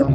6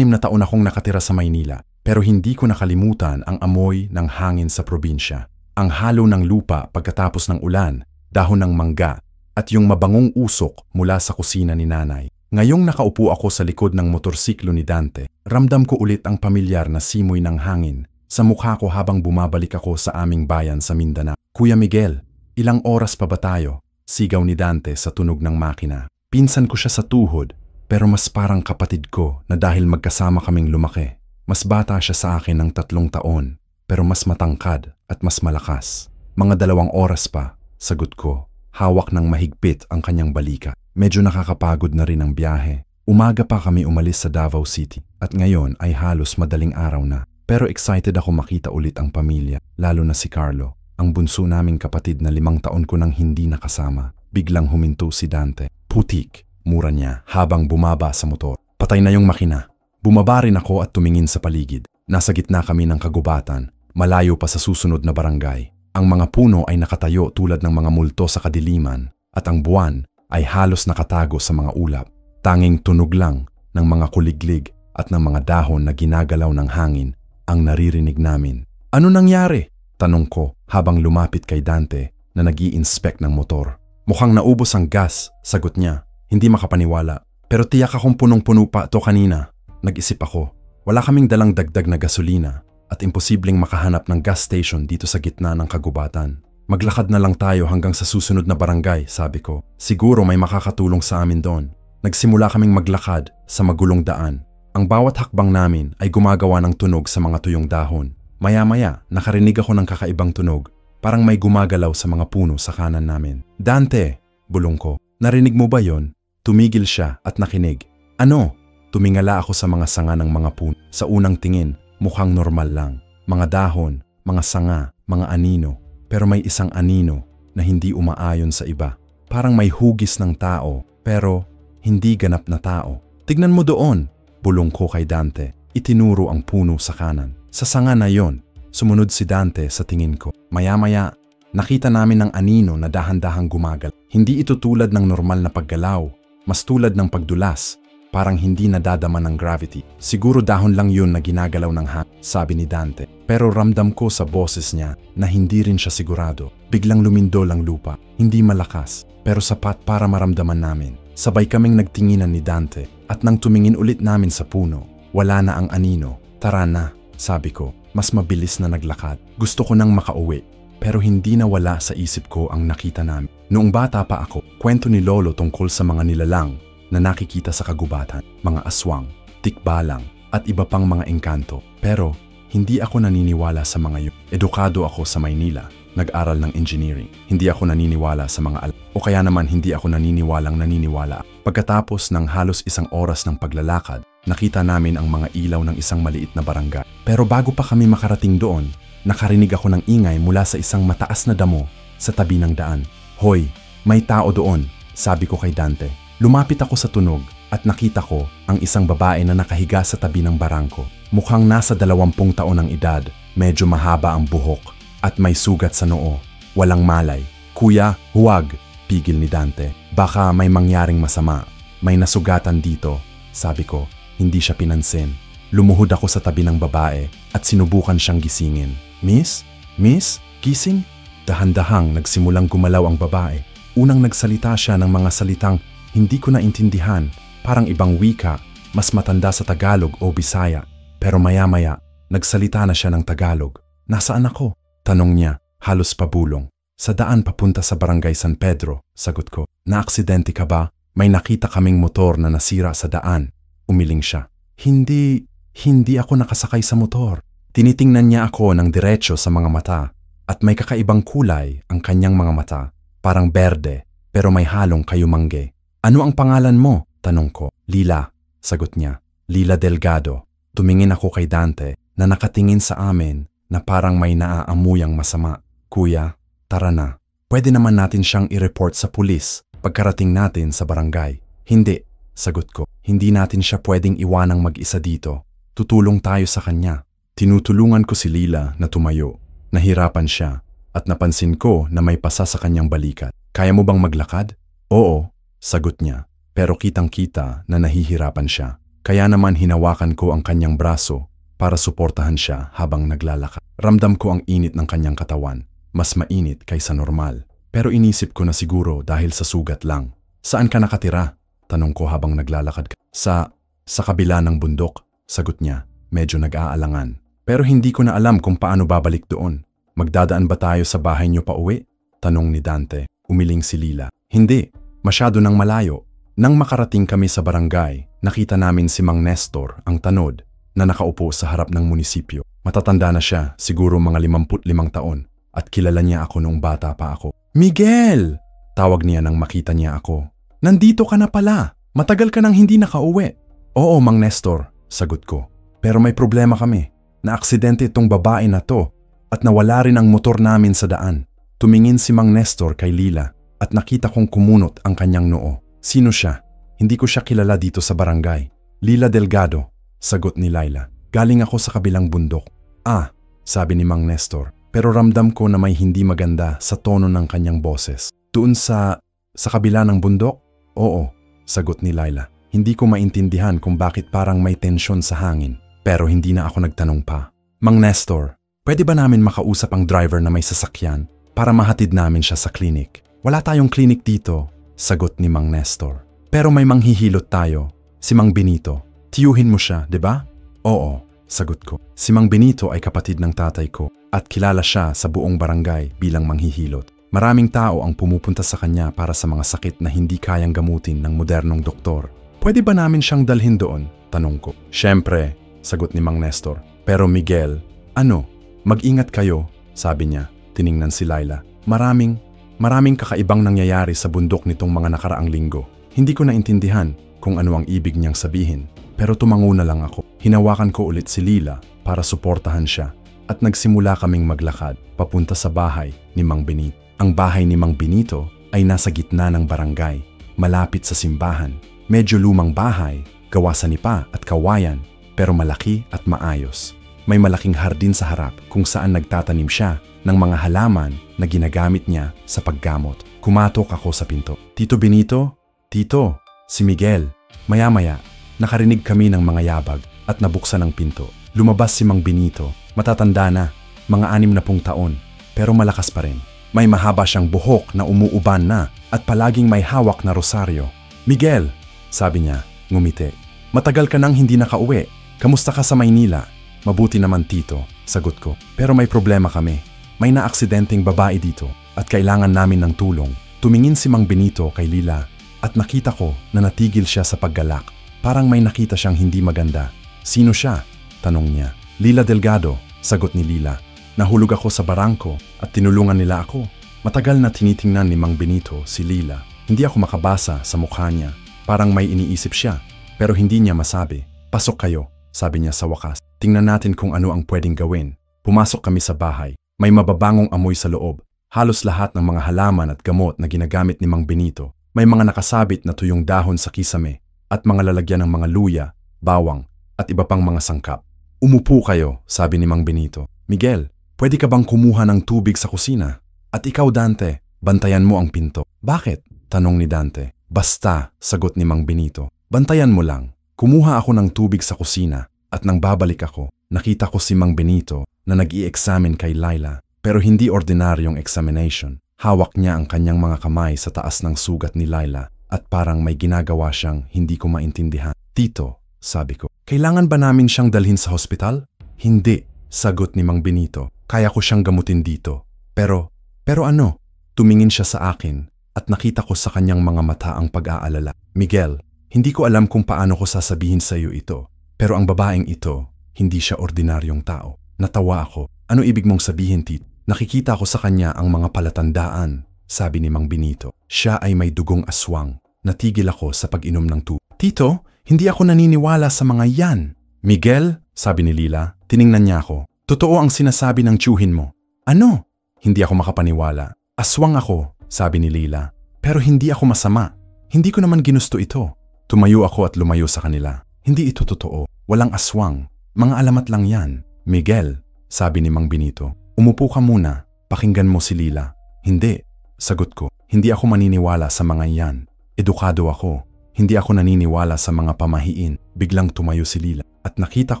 na taon akong nakatira sa Maynila, pero hindi ko nakalimutan ang amoy ng hangin sa probinsya. Ang halo ng lupa pagkatapos ng ulan, dahon ng mangga, at yung mabangong usok mula sa kusina ni nanay. Ngayong nakaupo ako sa likod ng motorsiklo ni Dante, ramdam ko ulit ang pamilyar na simoy ng hangin sa mukha ko habang bumabalik ako sa aming bayan sa Mindanao. Kuya Miguel, ilang oras pa ba tayo? Sigaw ni Dante sa tunog ng makina. Pinsan ko siya sa tuhod, pero mas parang kapatid ko na dahil magkasama kaming lumaki. Mas bata siya sa akin ng 3 taon, pero mas matangkad at mas malakas. Mga 2 oras pa, sagot ko. Hawak ng mahigpit ang kanyang balikat. Medyo nakakapagod na rin ang biyahe. Umaga pa kami umalis sa Davao City at ngayon ay halos madaling araw na. Pero excited ako makita ulit ang pamilya, lalo na si Carlo, ang bunso naming kapatid na 5 taon ko nang hindi nakasama. Biglang huminto si Dante. Putik, mura niya habang bumaba sa motor. Patay na yung makina. Bumaba rin ako at tumingin sa paligid. Nasa gitna kami ng kagubatan, malayo pa sa susunod na barangay. Ang mga puno ay nakatayo tulad ng mga multo sa kadiliman at ang buwan ay halos nakatago sa mga ulap. Tanging tunog lang ng mga kuliglig at ng mga dahon na ginagalaw ng hangin ang naririnig namin. Ano nangyari? Tanong ko habang lumapit kay Dante na nag-i-inspect ng motor. Mukhang naubos ang gas, sagot niya. Hindi makapaniwala. Pero tiyak akong punong-puno pa to kanina. Nag-isip ako. Wala kaming dalang dagdag na gasolina at imposibleng makahanap ng gas station dito sa gitna ng kagubatan. Maglakad na lang tayo hanggang sa susunod na barangay, sabi ko. Siguro may makakatulong sa amin doon. Nagsimula kaming maglakad sa magulong daan. Ang bawat hakbang namin ay gumagawa ng tunog sa mga tuyong dahon. Maya-maya, nakarinig ako ng kakaibang tunog. Parang may gumagalaw sa mga puno sa kanan namin. Dante, bulong ko. Narinig mo ba yon? Tumigil siya at nakinig. Ano? Tumingala ako sa mga sanga ng mga puno. Sa unang tingin, mukhang normal lang. Mga dahon, mga sanga, mga anino. Pero may isang anino na hindi umaayon sa iba. Parang may hugis ng tao, pero hindi ganap na tao. Tignan mo doon, bulong ko kay Dante. Itinuro ang puno sa kanan. Sa sanga na yon, sumunod si Dante sa tingin ko. Maya-maya, nakita namin ang anino na dahan-dahang gumagal. Hindi ito tulad ng normal na paggalaw, mas tulad ng pagdulas. Parang hindi nadadama ng gravity. Siguro dahon lang yun na ginagalaw ng hangin, sabi ni Dante. Pero ramdam ko sa boses niya na hindi rin siya sigurado. Biglang lumindol ang lupa. Hindi malakas, pero sapat para maramdaman namin. Sabay kaming nagtinginan ni Dante at nang tumingin ulit namin sa puno, wala na ang anino. Tara na, sabi ko. Mas mabilis na naglakad. Gusto ko nang makauwi. Pero hindi na wala sa isip ko ang nakita namin. Noong bata pa ako, kwento ni Lolo tungkol sa mga nilalang na nakikita sa kagubatan, mga aswang, tikbalang, at iba pang mga engkanto. Pero hindi ako naniniwala sa mga yun. Edukado ako sa Maynila, nag-aral ng engineering. Hindi ako naniniwala sa mga o kaya naman hindi ako naniniwala. Pagkatapos ng halos 1 oras ng paglalakad, nakita namin ang mga ilaw ng isang maliit na barangay. Pero bago pa kami makarating doon, nakarinig ako ng ingay mula sa isang mataas na damo sa tabi ng daan. Hoy, may tao doon, sabi ko kay Dante. Lumapit ako sa tunog at nakita ko ang isang babae na nakahiga sa tabi ng barangko. Mukhang nasa 20 taon ang edad, medyo mahaba ang buhok at may sugat sa noo. Walang malay. Kuya, huwag, pigil ni Dante. Baka may mangyaring masama. May nasugatan dito, sabi ko. Hindi siya pinansin. Lumuhod ako sa tabi ng babae at sinubukan siyang gisingin. Miss? Miss? Gising? Dahan-dahang nagsimulang gumalaw ang babae. Unang nagsalita siya ng mga salitang hindi ko naintindihan, parang ibang wika, mas matanda sa Tagalog o Bisaya. Pero maya-maya, nagsalita na siya ng Tagalog. Nasaan ako? Tanong niya, halos pabulong. Sa daan papunta sa Barangay San Pedro, sagot ko. Naaksidente ka ba? May nakita kaming motor na nasira sa daan. Umiling siya. Hindi ako nakasakay sa motor. Tinitingnan niya ako ng diretso sa mga mata at may kakaibang kulay ang kanyang mga mata. Parang berde, pero may halong kayumangge. Ano ang pangalan mo? Tanong ko. Lila, sagot niya. Lila Delgado. Tumingin ako kay Dante na nakatingin sa amin na parang may naaamuyang masama. Kuya, tara na. Pwede naman natin siyang i-report sa pulis pagkarating natin sa barangay. Hindi, sagot ko. Hindi natin siya pwedeng iwanang mag-isa dito. Tutulong tayo sa kanya. Tinutulungan ko si Lila na tumayo. Nahirapan siya at napansin ko na may pasa sa kanyang balikat. Kaya mo bang maglakad? Oo, sagot niya. Pero kitang-kita na nahihirapan siya. Kaya naman hinawakan ko ang kanyang braso para suportahan siya habang naglalakad. Ramdam ko ang init ng kanyang katawan, mas mainit kaysa normal. Pero inisip ko na siguro dahil sa sugat lang. Saan ka nakatira? Tanong ko habang naglalakad ka. Sa kabila ng bundok, sagot niya, medyo nag-aalangan. Pero hindi ko na alam kung paano babalik doon. Magdadaan ba tayo sa bahay niyo pa uwi? Tanong ni Dante. Umiling si Lila. Hindi, masyado nang malayo. Nang makarating kami sa barangay, nakita namin si Mang Nestor, ang tanod, na nakaupo sa harap ng munisipyo. Matatanda na siya, siguro mga 55 taon, at kilala niya ako noong bata pa ako. Miguel! Tawag niya nang makita niya ako. Nandito ka na pala! Matagal ka nang hindi nakauwi. Oo, Mang Nestor, sagot ko. Pero may problema kami. Na-aksidente itong babae na to at nawala rin ang motor namin sa daan. Tumingin si Mang Nestor kay Lila at nakita kong kumunot ang kanyang noo. Sino siya? Hindi ko siya kilala dito sa barangay. Lila Delgado, sagot ni Laila. Galing ako sa kabilang bundok. Ah, sabi ni Mang Nestor. Pero ramdam ko na may hindi maganda sa tono ng kanyang boses. Doon sa kabila ng bundok? Oo, sagot ni Laila. Hindi ko maintindihan kung bakit parang may tensyon sa hangin. Pero hindi na ako nagtanong pa. Mang Nestor, pwede ba namin makausap ang driver na may sasakyan para mahatid namin siya sa klinik? Wala tayong klinik dito, sagot ni Mang Nestor. Pero may manghihilot tayo, si Mang Benito. Tiyuhin mo siya, di ba? Oo, sagot ko. Si Mang Benito ay kapatid ng tatay ko at kilala siya sa buong barangay bilang manghihilot. Maraming tao ang pumupunta sa kanya para sa mga sakit na hindi kayang gamutin ng modernong doktor. Pwede ba namin siyang dalhin doon? Tanong ko. Siyempre, sagot ni Mang Nestor. Pero Miguel, ano? Mag-ingat kayo, sabi niya. Tiningnan si Laila. Maraming kakaibang nangyayari sa bundok nitong mga nakaraang linggo. Hindi ko naintindihan kung ano ang ibig niyang sabihin. Pero tumango na lang ako. Hinawakan ko ulit si Lila para suportahan siya at nagsimula kaming maglakad papunta sa bahay ni Mang Benito. Ang bahay ni Mang Benito ay nasa gitna ng barangay, malapit sa simbahan. Medyo lumang bahay, gawa sa nipa at kawayan, pero malaki at maayos. May malaking hardin sa harap kung saan nagtatanim siya ng mga halaman na ginagamit niya sa paggamot. Kumatok ako sa pinto. Tito Benito? Tito, si Miguel. Maya-maya, nakarinig kami ng mga yabag at nabuksan ang pinto. Lumabas si Mang Benito. Matatanda na, mga 60 taon, pero malakas pa rin. May mahaba siyang buhok na umuuban na at palaging may hawak na rosaryo. Miguel, sabi niya, ngumiti. Matagal ka nang hindi nakauwi. Kamusta ka sa Maynila? Mabuti naman tito, sagot ko. Pero may problema kami. May naaksidenteng babae dito at kailangan namin ng tulong. Tumingin si Mang Benito kay Lila at nakita ko na natigil siya sa paggalak. Parang may nakita siyang hindi maganda. Sino siya? Tanong niya. Lila Delgado, sagot ni Lila. Nahulog ako sa barangko at tinulungan nila ako. Matagal na tinitingnan ni Mang Benito si Lila. Hindi ako makabasa sa mukha niya. Parang may iniisip siya, pero hindi niya masabi. Pasok kayo, sabi niya sa wakas. Tingnan natin kung ano ang pwedeng gawin. Pumasok kami sa bahay. May mababangong amoy sa loob. Halos lahat ng mga halaman at gamot na ginagamit ni Mang Benito. May mga nakasabit na tuyong dahon sa kisame at mga lalagyan ng mga luya, bawang at iba pang mga sangkap. Umupo kayo, sabi ni Mang Benito. Miguel, pwede ka bang kumuha ng tubig sa kusina? At ikaw, Dante, bantayan mo ang pinto. Bakit? Tanong ni Dante. Basta, sagot ni Mang Benito. Bantayan mo lang. Kumuha ako ng tubig sa kusina at nang babalik ako, nakita ko si Mang Benito na nag-i-examine kay Laila. Pero hindi ordinaryong examination. Hawak niya ang kanyang mga kamay sa taas ng sugat ni Laila at parang may ginagawa siyang hindi ko maintindihan. Tito, sabi ko, kailangan ba namin siyang dalhin sa hospital? Hindi, sagot ni Mang Benito. Kaya ko siyang gamutin dito. Pero ano? Tumingin siya sa akin at nakita ko sa kanyang mga mata ang pag-aalala. Miguel, hindi ko alam kung paano ko sasabihin sa iyo ito. Pero ang babaeng ito, hindi siya ordinaryong tao. Natawa ako. Ano ibig mong sabihin, Tito? Nakikita ko sa kanya ang mga palatandaan, sabi ni Mang Benito. Siya ay may dugong aswang. Natigil ako sa pag-inom ng tubig. Tito, hindi ako naniniwala sa mga yan. Miguel, sabi ni Lila, tiningnan niya ako. Totoo ang sinasabi ng tiyuhin mo. Ano? Hindi ako makapaniwala. Aswang ako, sabi ni Lila. Pero hindi ako masama. Hindi ko naman ginusto ito. Tumayo ako at lumayo sa kanila. Hindi ito totoo. Walang aswang. Mga alamat lang yan. Miguel, sabi ni Mang Benito. Umupo ka muna. Pakinggan mo si Lila. Hindi, sagot ko. Hindi ako maniniwala sa mga yan. Edukado ako. Hindi ako naniniwala sa mga pamahiin. Biglang tumayo si Lila at nakita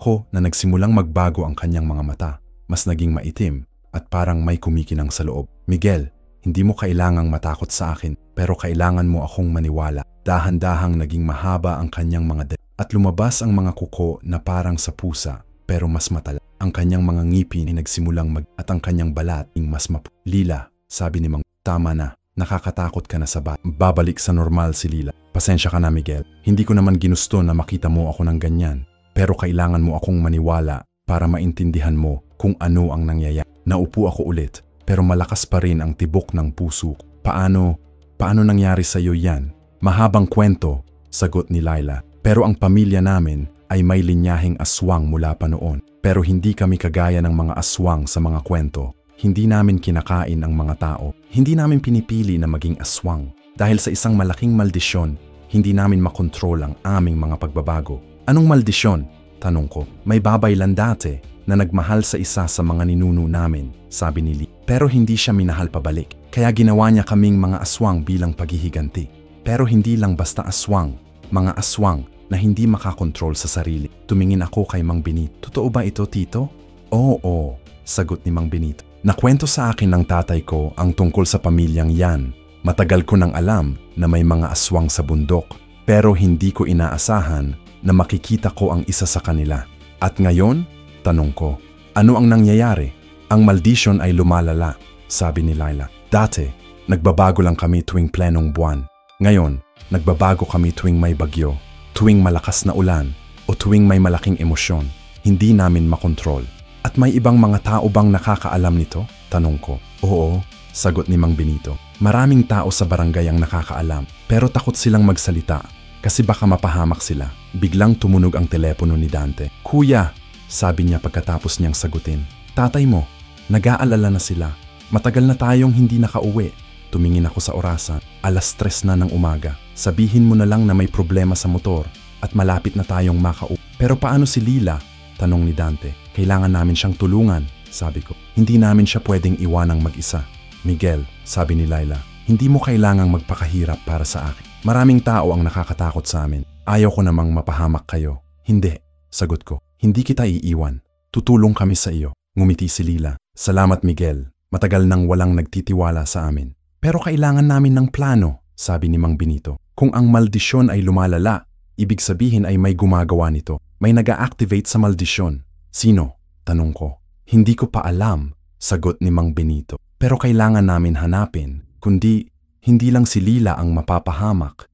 ko na nagsimulang magbago ang kanyang mga mata. Mas naging maitim at parang may kumikinang sa loob. Miguel, hindi mo kailangang matakot sa akin pero kailangan mo akong maniwala. Dahan-dahang naging mahaba ang kanyang mga at lumabas ang mga kuko na parang sa pusa pero mas matala. Ang kanyang mga ngipin ay nagsimulang at ang kanyang balat ay mas Lila, sabi ni Mang, tama na. Nakakatakot ka na sa babalik sa normal si Lila. Pasensya ka na Miguel. Hindi ko naman ginusto na makita mo ako ng ganyan. Pero kailangan mo akong maniwala para maintindihan mo kung ano ang nangyayari. Naupo ako ulit pero malakas pa rin ang tibok ng puso. Paano nangyari sa iyo yan? Mahabang kwento, sagot ni Laila. Pero ang pamilya namin ay may linyaheng aswang mula pa noon. Pero hindi kami kagaya ng mga aswang sa mga kwento. Hindi namin kinakain ang mga tao. Hindi namin pinipili na maging aswang. Dahil sa isang malaking maldisyon, hindi namin makontrol ang aming mga pagbabago. Anong maldisyon? Tanong ko. May babay lang dati na nagmahal sa isa sa mga ninuno namin, sabi ni Lee. Pero hindi siya minahal pabalik. Kaya ginawa niya kaming mga aswang bilang paghihiganti. Pero hindi lang basta aswang. Mga aswang na hindi makakontrol sa sarili. Tumingin ako kay Mang Benito. Totoo ba ito, Tito? Oo, sagot ni Mang Benito. Nakwento sa akin ng tatay ko ang tungkol sa pamilyang yan. Matagal ko nang alam na may mga aswang sa bundok. Pero hindi ko inaasahan na makikita ko ang isa sa kanila. At ngayon, tanong ko, ano ang nangyayari? Ang maldisyon ay lumalala, sabi ni Laila. Dati, nagbabago lang kami tuwing plenong buwan. Ngayon, nagbabago kami tuwing may bagyo, tuwing malakas na ulan, o tuwing may malaking emosyon. Hindi namin makontrol. At may ibang mga tao bang nakakaalam nito? Tanong ko. Oo, sagot ni Mang Benito. Maraming tao sa barangay ang nakakaalam, pero takot silang magsalita kasi baka mapahamak sila. Biglang tumunog ang telepono ni Dante. Kuya, sabi niya pagkatapos niyang sagutin. Tatay mo, nag-aalala na sila. Matagal na tayong hindi nakauwi. Tumingin ako sa orasan. 3:00 na ng umaga. Sabihin mo na lang na may problema sa motor at malapit na tayong makauwi. Pero paano si Lila? Tanong ni Dante. Kailangan namin siyang tulungan, sabi ko. Hindi namin siya pwedeng iwanang mag-isa. Miguel, sabi ni Laila, hindi mo kailangang magpakahirap para sa akin. Maraming tao ang nakakatakot sa amin. Ayaw ko namang mapahamak kayo. Hindi, sagot ko. Hindi kita iiwan. Tutulong kami sa iyo. Ngumiti si Lila. Salamat Miguel. Matagal nang walang nagtitiwala sa amin. Pero kailangan namin ng plano, sabi ni Mang Benito. Kung ang maldisyon ay lumalala, ibig sabihin ay may gumagawa nito. May nag-a-activate sa maldisyon. Sino? Tanong ko. Hindi ko pa alam, sagot ni Mang Benito. Pero kailangan namin hanapin, kundi hindi lang si Lila ang mapapahamak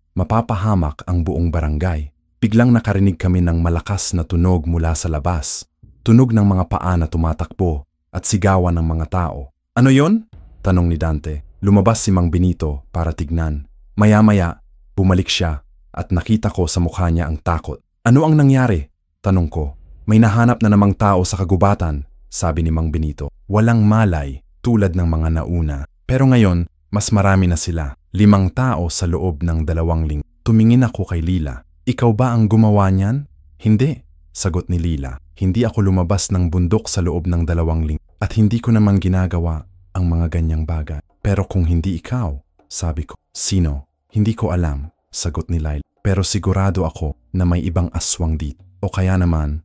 ang buong barangay. Biglang nakarinig kami ng malakas na tunog mula sa labas. Tunog ng mga paa na tumatakbo at sigawan ng mga tao. Ano yon? Tanong ni Dante. Lumabas si Mang Benito para tignan. Maya-maya, bumalik siya at nakita ko sa mukha niya ang takot. Ano ang nangyari? Tanong ko. May nahanap na namang tao sa kagubatan, sabi ni Mang Benito. Walang malay tulad ng mga nauna. Pero ngayon, mas marami na sila. 5 tao sa loob ng 2 linggo. Tumingin ako kay Lila. Ikaw ba ang gumawa niyan? Hindi, sagot ni Lila. Hindi ako lumabas ng bundok sa loob ng 2 linggo. At hindi ko naman ginagawa ang mga ganyang bagay. Pero kung hindi ikaw, sabi ko. Sino? Hindi ko alam, sagot ni Laila. Pero sigurado ako na may ibang aswang dito. O kaya naman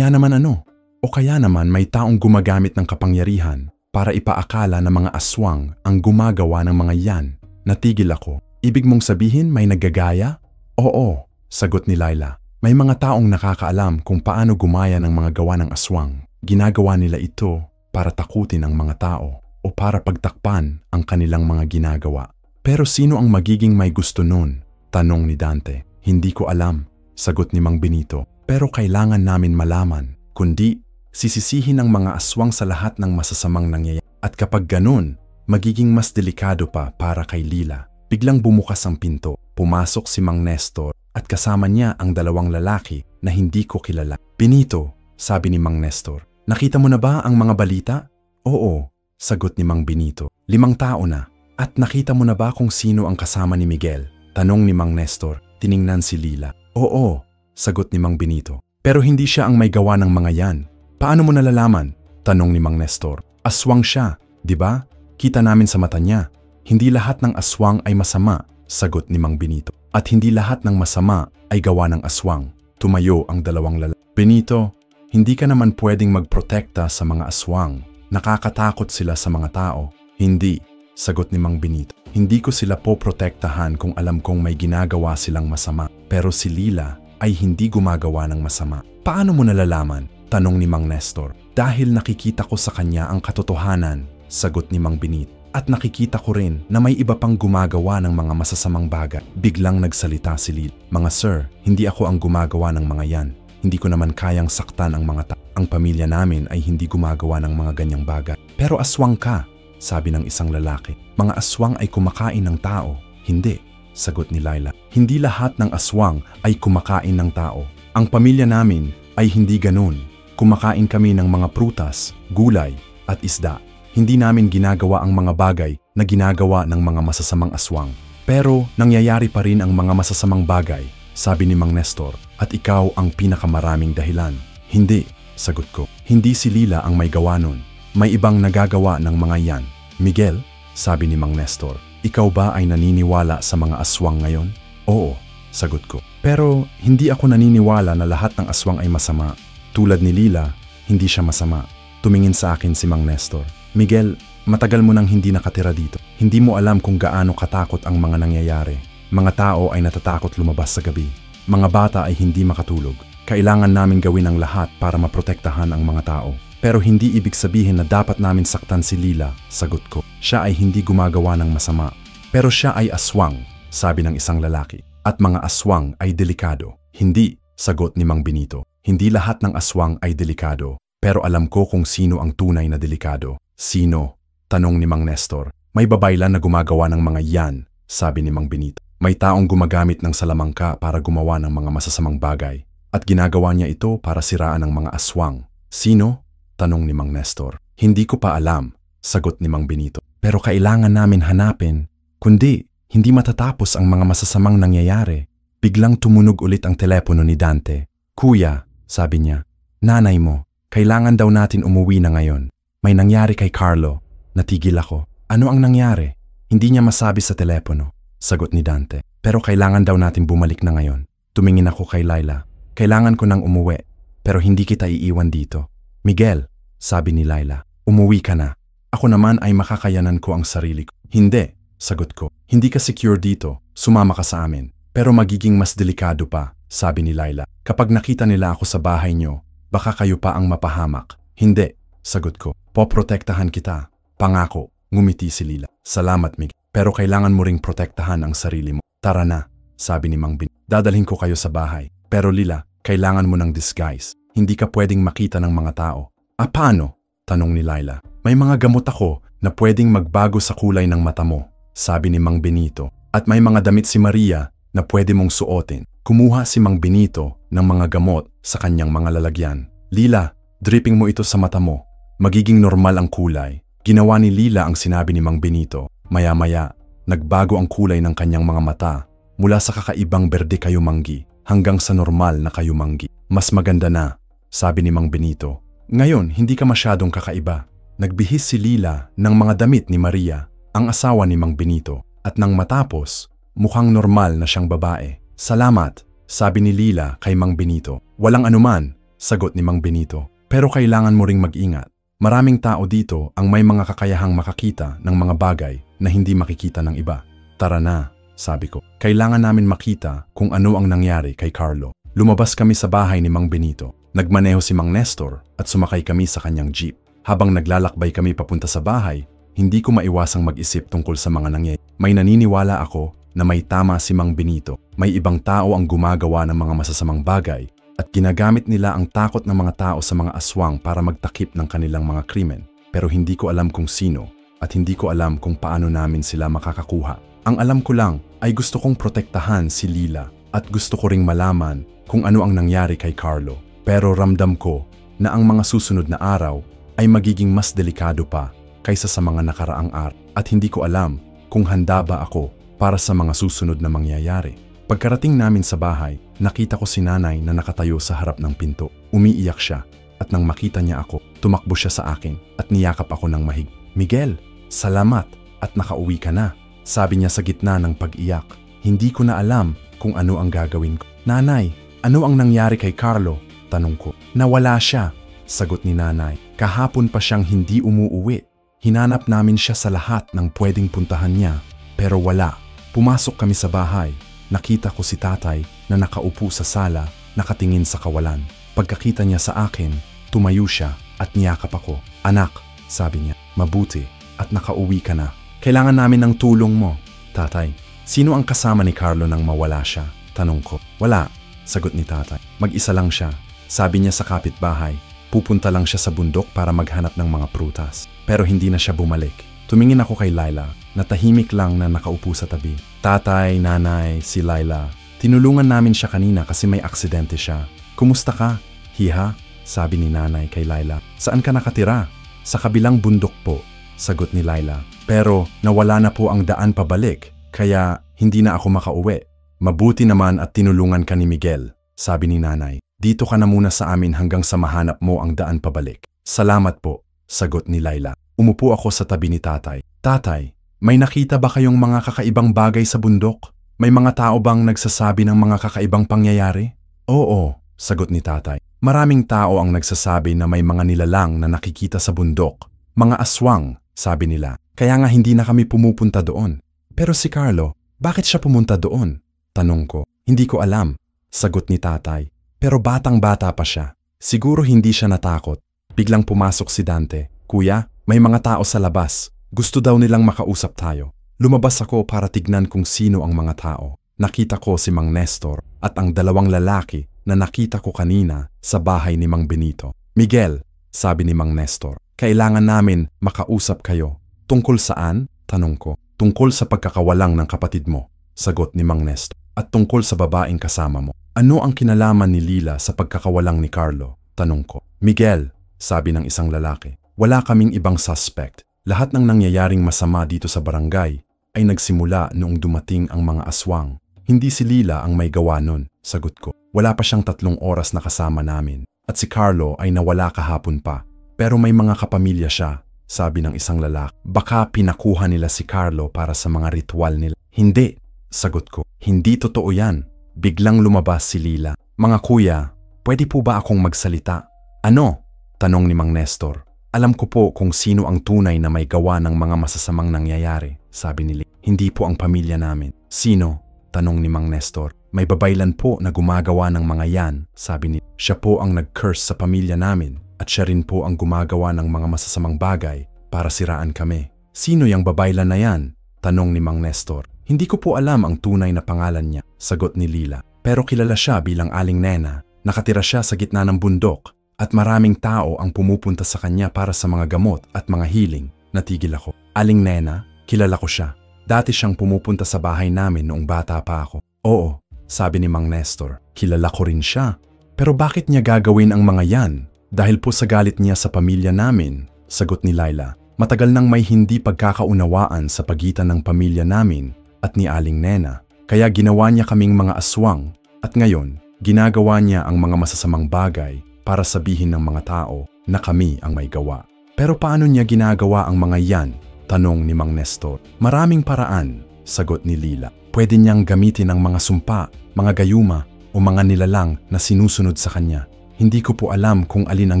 ano? O kaya naman may taong gumagamit ng kapangyarihan para ipaakala na mga aswang ang gumagawa ng mga yan. Natigil ako. Ibig mong sabihin may naggagaya? Oo, sagot ni Laila. May mga taong nakakaalam kung paano gumaya ng mga gawa ng aswang. Ginagawa nila ito para takutin ang mga tao o para pagtakpan ang kanilang mga ginagawa. Pero sino ang magiging may gusto nun? Tanong ni Dante. Hindi ko alam, sagot ni Mang Benito. Pero kailangan namin malaman, kundi sisisihin ang mga aswang sa lahat ng masasamang nangyayari. At kapag ganun, magiging mas delikado pa para kay Lila. Biglang bumukas ang pinto, pumasok si Mang Nestor at kasama niya ang 2 lalaki na hindi ko kilala. Benito, sabi ni Mang Nestor, nakita mo na ba ang mga balita? Oo, sagot ni Mang Benito. 5 tao na. At nakita mo na ba kung sino ang kasama ni Miguel? Tanong ni Mang Nestor. Tiningnan si Lila. Oo, sagot ni Mang Benito. Pero hindi siya ang may gawa ng mga yan. Paano mo nalalaman? Tanong ni Mang Nestor. Aswang siya, di ba? Kita namin sa mata niya. Hindi lahat ng aswang ay masama, sagot ni Mang Benito. At hindi lahat ng masama ay gawa ng aswang. Tumayo ang dalawang lalaki. Benito, hindi ka naman pwedeng magprotekta sa mga aswang. Nakakatakot sila sa mga tao. Hindi, sagot ni Mang Benito. Hindi ko sila poprotektahan kung alam kong may ginagawa silang masama. Pero si Lila ay hindi gumagawa ng masama. Paano mo nalalaman? Tanong ni Mang Nestor. Dahil nakikita ko sa kanya ang katotohanan, sagot ni Mang Benito. At nakikita ko rin na may iba pang gumagawa ng mga masasamang bagay. Biglang nagsalita si Lila. Mga sir, hindi ako ang gumagawa ng mga yan. Hindi ko naman kayang saktan ang mga tao. Ang pamilya namin ay hindi gumagawa ng mga ganyang bagay. Pero aswang ka, sabi ng isang lalaki. Mga aswang ay kumakain ng tao. Hindi, sagot ni Laila. Hindi lahat ng aswang ay kumakain ng tao. Ang pamilya namin ay hindi ganun. Kumakain kami ng mga prutas, gulay at isda. Hindi namin ginagawa ang mga bagay na ginagawa ng mga masasamang aswang. Pero nangyayari pa rin ang mga masasamang bagay, sabi ni Mang Nestor, at ikaw ang pinakamaraming dahilan. Hindi, sagot ko. Hindi si Lila ang may gawa nun. May ibang nagagawa ng mga yan. Miguel, sabi ni Mang Nestor, ikaw ba ay naniniwala sa mga aswang ngayon? Oo, sagot ko. Pero hindi ako naniniwala na lahat ng aswang ay masama. Tulad ni Lila, hindi siya masama. Tumingin sa akin si Mang Nestor. Miguel, matagal mo nang hindi nakatira dito. Hindi mo alam kung gaano katakot ang mga nangyayari. Mga tao ay natatakot lumabas sa gabi. Mga bata ay hindi makatulog. Kailangan namin gawin ang lahat para maprotektahan ang mga tao. Pero hindi ibig sabihin na dapat namin saktan si Lila, sagot ko. Siya ay hindi gumagawa ng masama. Pero siya ay aswang, sabi ng isang lalaki. At mga aswang ay delikado. Hindi, sagot ni Mang Benito. Hindi lahat ng aswang ay delikado. Pero alam ko kung sino ang tunay na delikado. Sino? Tanong ni Mang Nestor. May babaylan na gumagawa ng mga yan, sabi ni Mang Benito. May taong gumagamit ng salamangka para gumawa ng mga masasamang bagay. At ginagawa niya ito para siraan ang mga aswang. Sino? Tanong ni Mang Nestor. Hindi ko pa alam, sagot ni Mang Benito. Pero kailangan namin hanapin. Kundi, hindi matatapos ang mga masasamang nangyayari. Biglang tumunog ulit ang telepono ni Dante. Kuya, sabi niya, nanay mo, kailangan daw natin umuwi na ngayon. May nangyari kay Carlo. Natigil ako. Ano ang nangyari? Hindi niya masabi sa telepono, sagot ni Dante. Pero kailangan daw natin bumalik na ngayon. Tumingin ako kay Laila. Kailangan ko nang umuwi, pero hindi kita iiwan dito. Miguel, sabi ni Laila, umuwi ka na. Ako naman ay makakayanan ko ang sarili ko. Hindi, sagot ko. Hindi ka secure dito. Sumama ka sa amin. Pero magiging mas delikado pa, sabi ni Laila. Kapag nakita nila ako sa bahay niyo, baka kayo pa ang mapahamak. Hindi, sagot ko. Poprotektahan kita. Pangako, ngumiti si Lila. Salamat, Miguel. Pero kailangan mo ring protektahan ang sarili mo. Tara na, sabi ni Mang Benito. Dadalhin ko kayo sa bahay. Pero Lila, kailangan mo ng disguise. Hindi ka pwedeng makita ng mga tao. Paano? Tanong ni Laila. May mga gamot ako na pwedeng magbago sa kulay ng mata mo, sabi ni Mang Benito. At may mga damit si Maria na pwede mong suotin. Kumuha si Mang Benito ng mga gamot sa kanyang mga lalagyan. Lila, dripping mo ito sa mata mo. Magiging normal ang kulay. Ginawa ni Lila ang sinabi ni Mang Benito. Maya-maya, nagbago ang kulay ng kanyang mga mata mula sa kakaibang berde kayumanggi hanggang sa normal na kayumanggi. Mas maganda na, sabi ni Mang Benito. Ngayon, hindi ka masyadong kakaiba. Nagbihis si Lila ng mga damit ni Maria, ang asawa ni Mang Benito. At nang matapos, mukhang normal na siyang babae. Salamat, sabi ni Lila kay Mang Benito. Walang anuman, sagot ni Mang Benito. Pero kailangan mo ring mag-ingat. Maraming tao dito ang may mga kakayahang makakita ng mga bagay na hindi makikita ng iba. Tara na, sabi ko. Kailangan namin makita kung ano ang nangyari kay Carlo. Lumabas kami sa bahay ni Mang Benito. Nagmaneho si Mang Nestor at sumakay kami sa kanyang jeep. Habang naglalakbay kami papunta sa bahay, hindi ko maiwasang mag-isip tungkol sa mga nangyayari. May naniniwala ako na may tama si Mang Benito. May ibang tao ang gumagawa ng mga masasamang bagay at ginagamit nila ang takot ng mga tao sa mga aswang para magtakip ng kanilang mga krimen. Pero hindi ko alam kung sino at hindi ko alam kung paano namin sila makakakuha. Ang alam ko lang ay gusto kong protektahan si Lila at gusto ko ring malaman kung ano ang nangyari kay Carlo. Pero ramdam ko na ang mga susunod na araw ay magiging mas delikado pa kaysa sa mga nakaraang araw. At hindi ko alam kung handa ba ako para sa mga susunod na mangyayari. Pagkarating namin sa bahay, nakita ko si nanay na nakatayo sa harap ng pinto. Umiiyak siya at nang makita niya ako, tumakbo siya sa akin at niyakap ako ng mahigpit. Miguel, salamat at nakauwi ka na, sabi niya sa gitna ng pag-iyak. Hindi ko na alam kung ano ang gagawin ko. Nanay, ano ang nangyari kay Carlo? Tanong ko. Nawala siya, sagot ni nanay. Kahapon pa siyang hindi umuuwi. Hinanap namin siya sa lahat ng pwedeng puntahan niya, pero wala. Pumasok kami sa bahay. Nakita ko si tatay na nakaupo sa sala, nakatingin sa kawalan. Pagkakita niya sa akin, tumayo siya at niyakap ako. Anak, sabi niya, mabuti at nakauwi ka na. Kailangan namin ng tulong mo. Tatay, sino ang kasama ni Carlo nang mawala siya? Tanong ko. Wala, sagot ni tatay. Mag-isa lang siya. Sabi niya sa kapitbahay, pupunta lang siya sa bundok para maghanap ng mga prutas. Pero hindi na siya bumalik. Tumingin ako kay Laila, na tahimik lang na nakaupo sa tabi. Tatay, nanay, si Laila. Tinulungan namin siya kanina kasi may aksidente siya. Kumusta ka? Hiha, sabi ni nanay kay Laila. Saan ka nakatira? Sa kabilang bundok po, sagot ni Laila. Pero nawala na po ang daan pabalik, kaya hindi na ako makauwi. Mabuti naman at tinulungan ka ni Miguel, sabi ni nanay. Dito ka na muna sa amin hanggang sa mahanap mo ang daan pabalik. Salamat po, sagot ni Laila. Umupo ako sa tabi ni tatay. Tatay, may nakita ba kayong mga kakaibang bagay sa bundok? May mga tao bang nagsasabi ng mga kakaibang pangyayari? Oo, sagot ni tatay. Maraming tao ang nagsasabi na may mga nilalang na nakikita sa bundok. Mga aswang, sabi nila. Kaya nga hindi na kami pumupunta doon. Pero si Carlo, bakit siya pumunta doon? Tanong ko. Hindi ko alam, sagot ni tatay. Pero batang-bata pa siya. Siguro hindi siya natakot. Biglang pumasok si Dante. Kuya, may mga tao sa labas. Gusto daw nilang makausap tayo. Lumabas ako para tignan kung sino ang mga tao. Nakita ko si Mang Nestor at ang dalawang lalaki na nakita ko kanina sa bahay ni Mang Benito. Miguel, sabi ni Mang Nestor, kailangan namin makausap kayo. Tungkol saan? Tanong ko. Tungkol sa pagkakawalang ng kapatid mo, sagot ni Mang Nestor. At tungkol sa babaeng kasama mo. Ano ang kinalaman ni Lila sa pagkakawalang ni Carlo? Tanong ko. Miguel, sabi ng isang lalaki, wala kaming ibang suspect. Lahat ng nangyayaring masama dito sa barangay ay nagsimula noong dumating ang mga aswang. Hindi si Lila ang may gawa nun, sagot ko. Wala pa siyang 3 oras na kasama namin. At si Carlo ay nawala kahapon pa. Pero may mga kapamilya siya, sabi ng isang lalaki. Baka pinakuha nila si Carlo para sa mga ritual nila. Hindi, sagot ko. Hindi totoo yan. Biglang lumabas si Lila. Mga kuya, pwede po ba akong magsalita? Ano? Tanong ni Mang Nestor. Alam ko po kung sino ang tunay na may gawa ng mga masasamang nangyayari, sabi ni Lila. Hindi po ang pamilya namin. Sino? Tanong ni Mang Nestor. May babaylan po na gumagawa ng mga yan, sabi ni. Siya po ang nag-curse sa pamilya namin at siya rin po ang gumagawa ng mga masasamang bagay para siraan kami. Sino yung babaylan na yan? Tanong ni Mang Nestor. Hindi ko po alam ang tunay na pangalan niya, sagot ni Lila. Pero kilala siya bilang Aling Nena. Nakatira siya sa gitna ng bundok at maraming tao ang pumupunta sa kanya para sa mga gamot at mga healing. Natigil ako. Aling Nena, kilala ko siya. Dati siyang pumupunta sa bahay namin noong bata pa ako. Oo, sabi ni Mang Nestor. Kilala ko rin siya. Pero bakit niya gagawin ang mga yan? Dahil po sa galit niya sa pamilya namin, sagot ni Laila. Matagal nang may hindi pagkakaunawaan sa pagitan ng pamilya namin at ni Aling Nena. Kaya ginawa niya kaming mga aswang at ngayon, ginagawa niya ang mga masasamang bagay para sabihin ng mga tao na kami ang may gawa. Pero paano niya ginagawa ang mga yan? Tanong ni Mang Nestor. Maraming paraan, sagot ni Lila. Pwede niyang gamitin ang mga sumpa, mga gayuma o mga nilalang na sinusunod sa kanya. Hindi ko po alam kung alin ang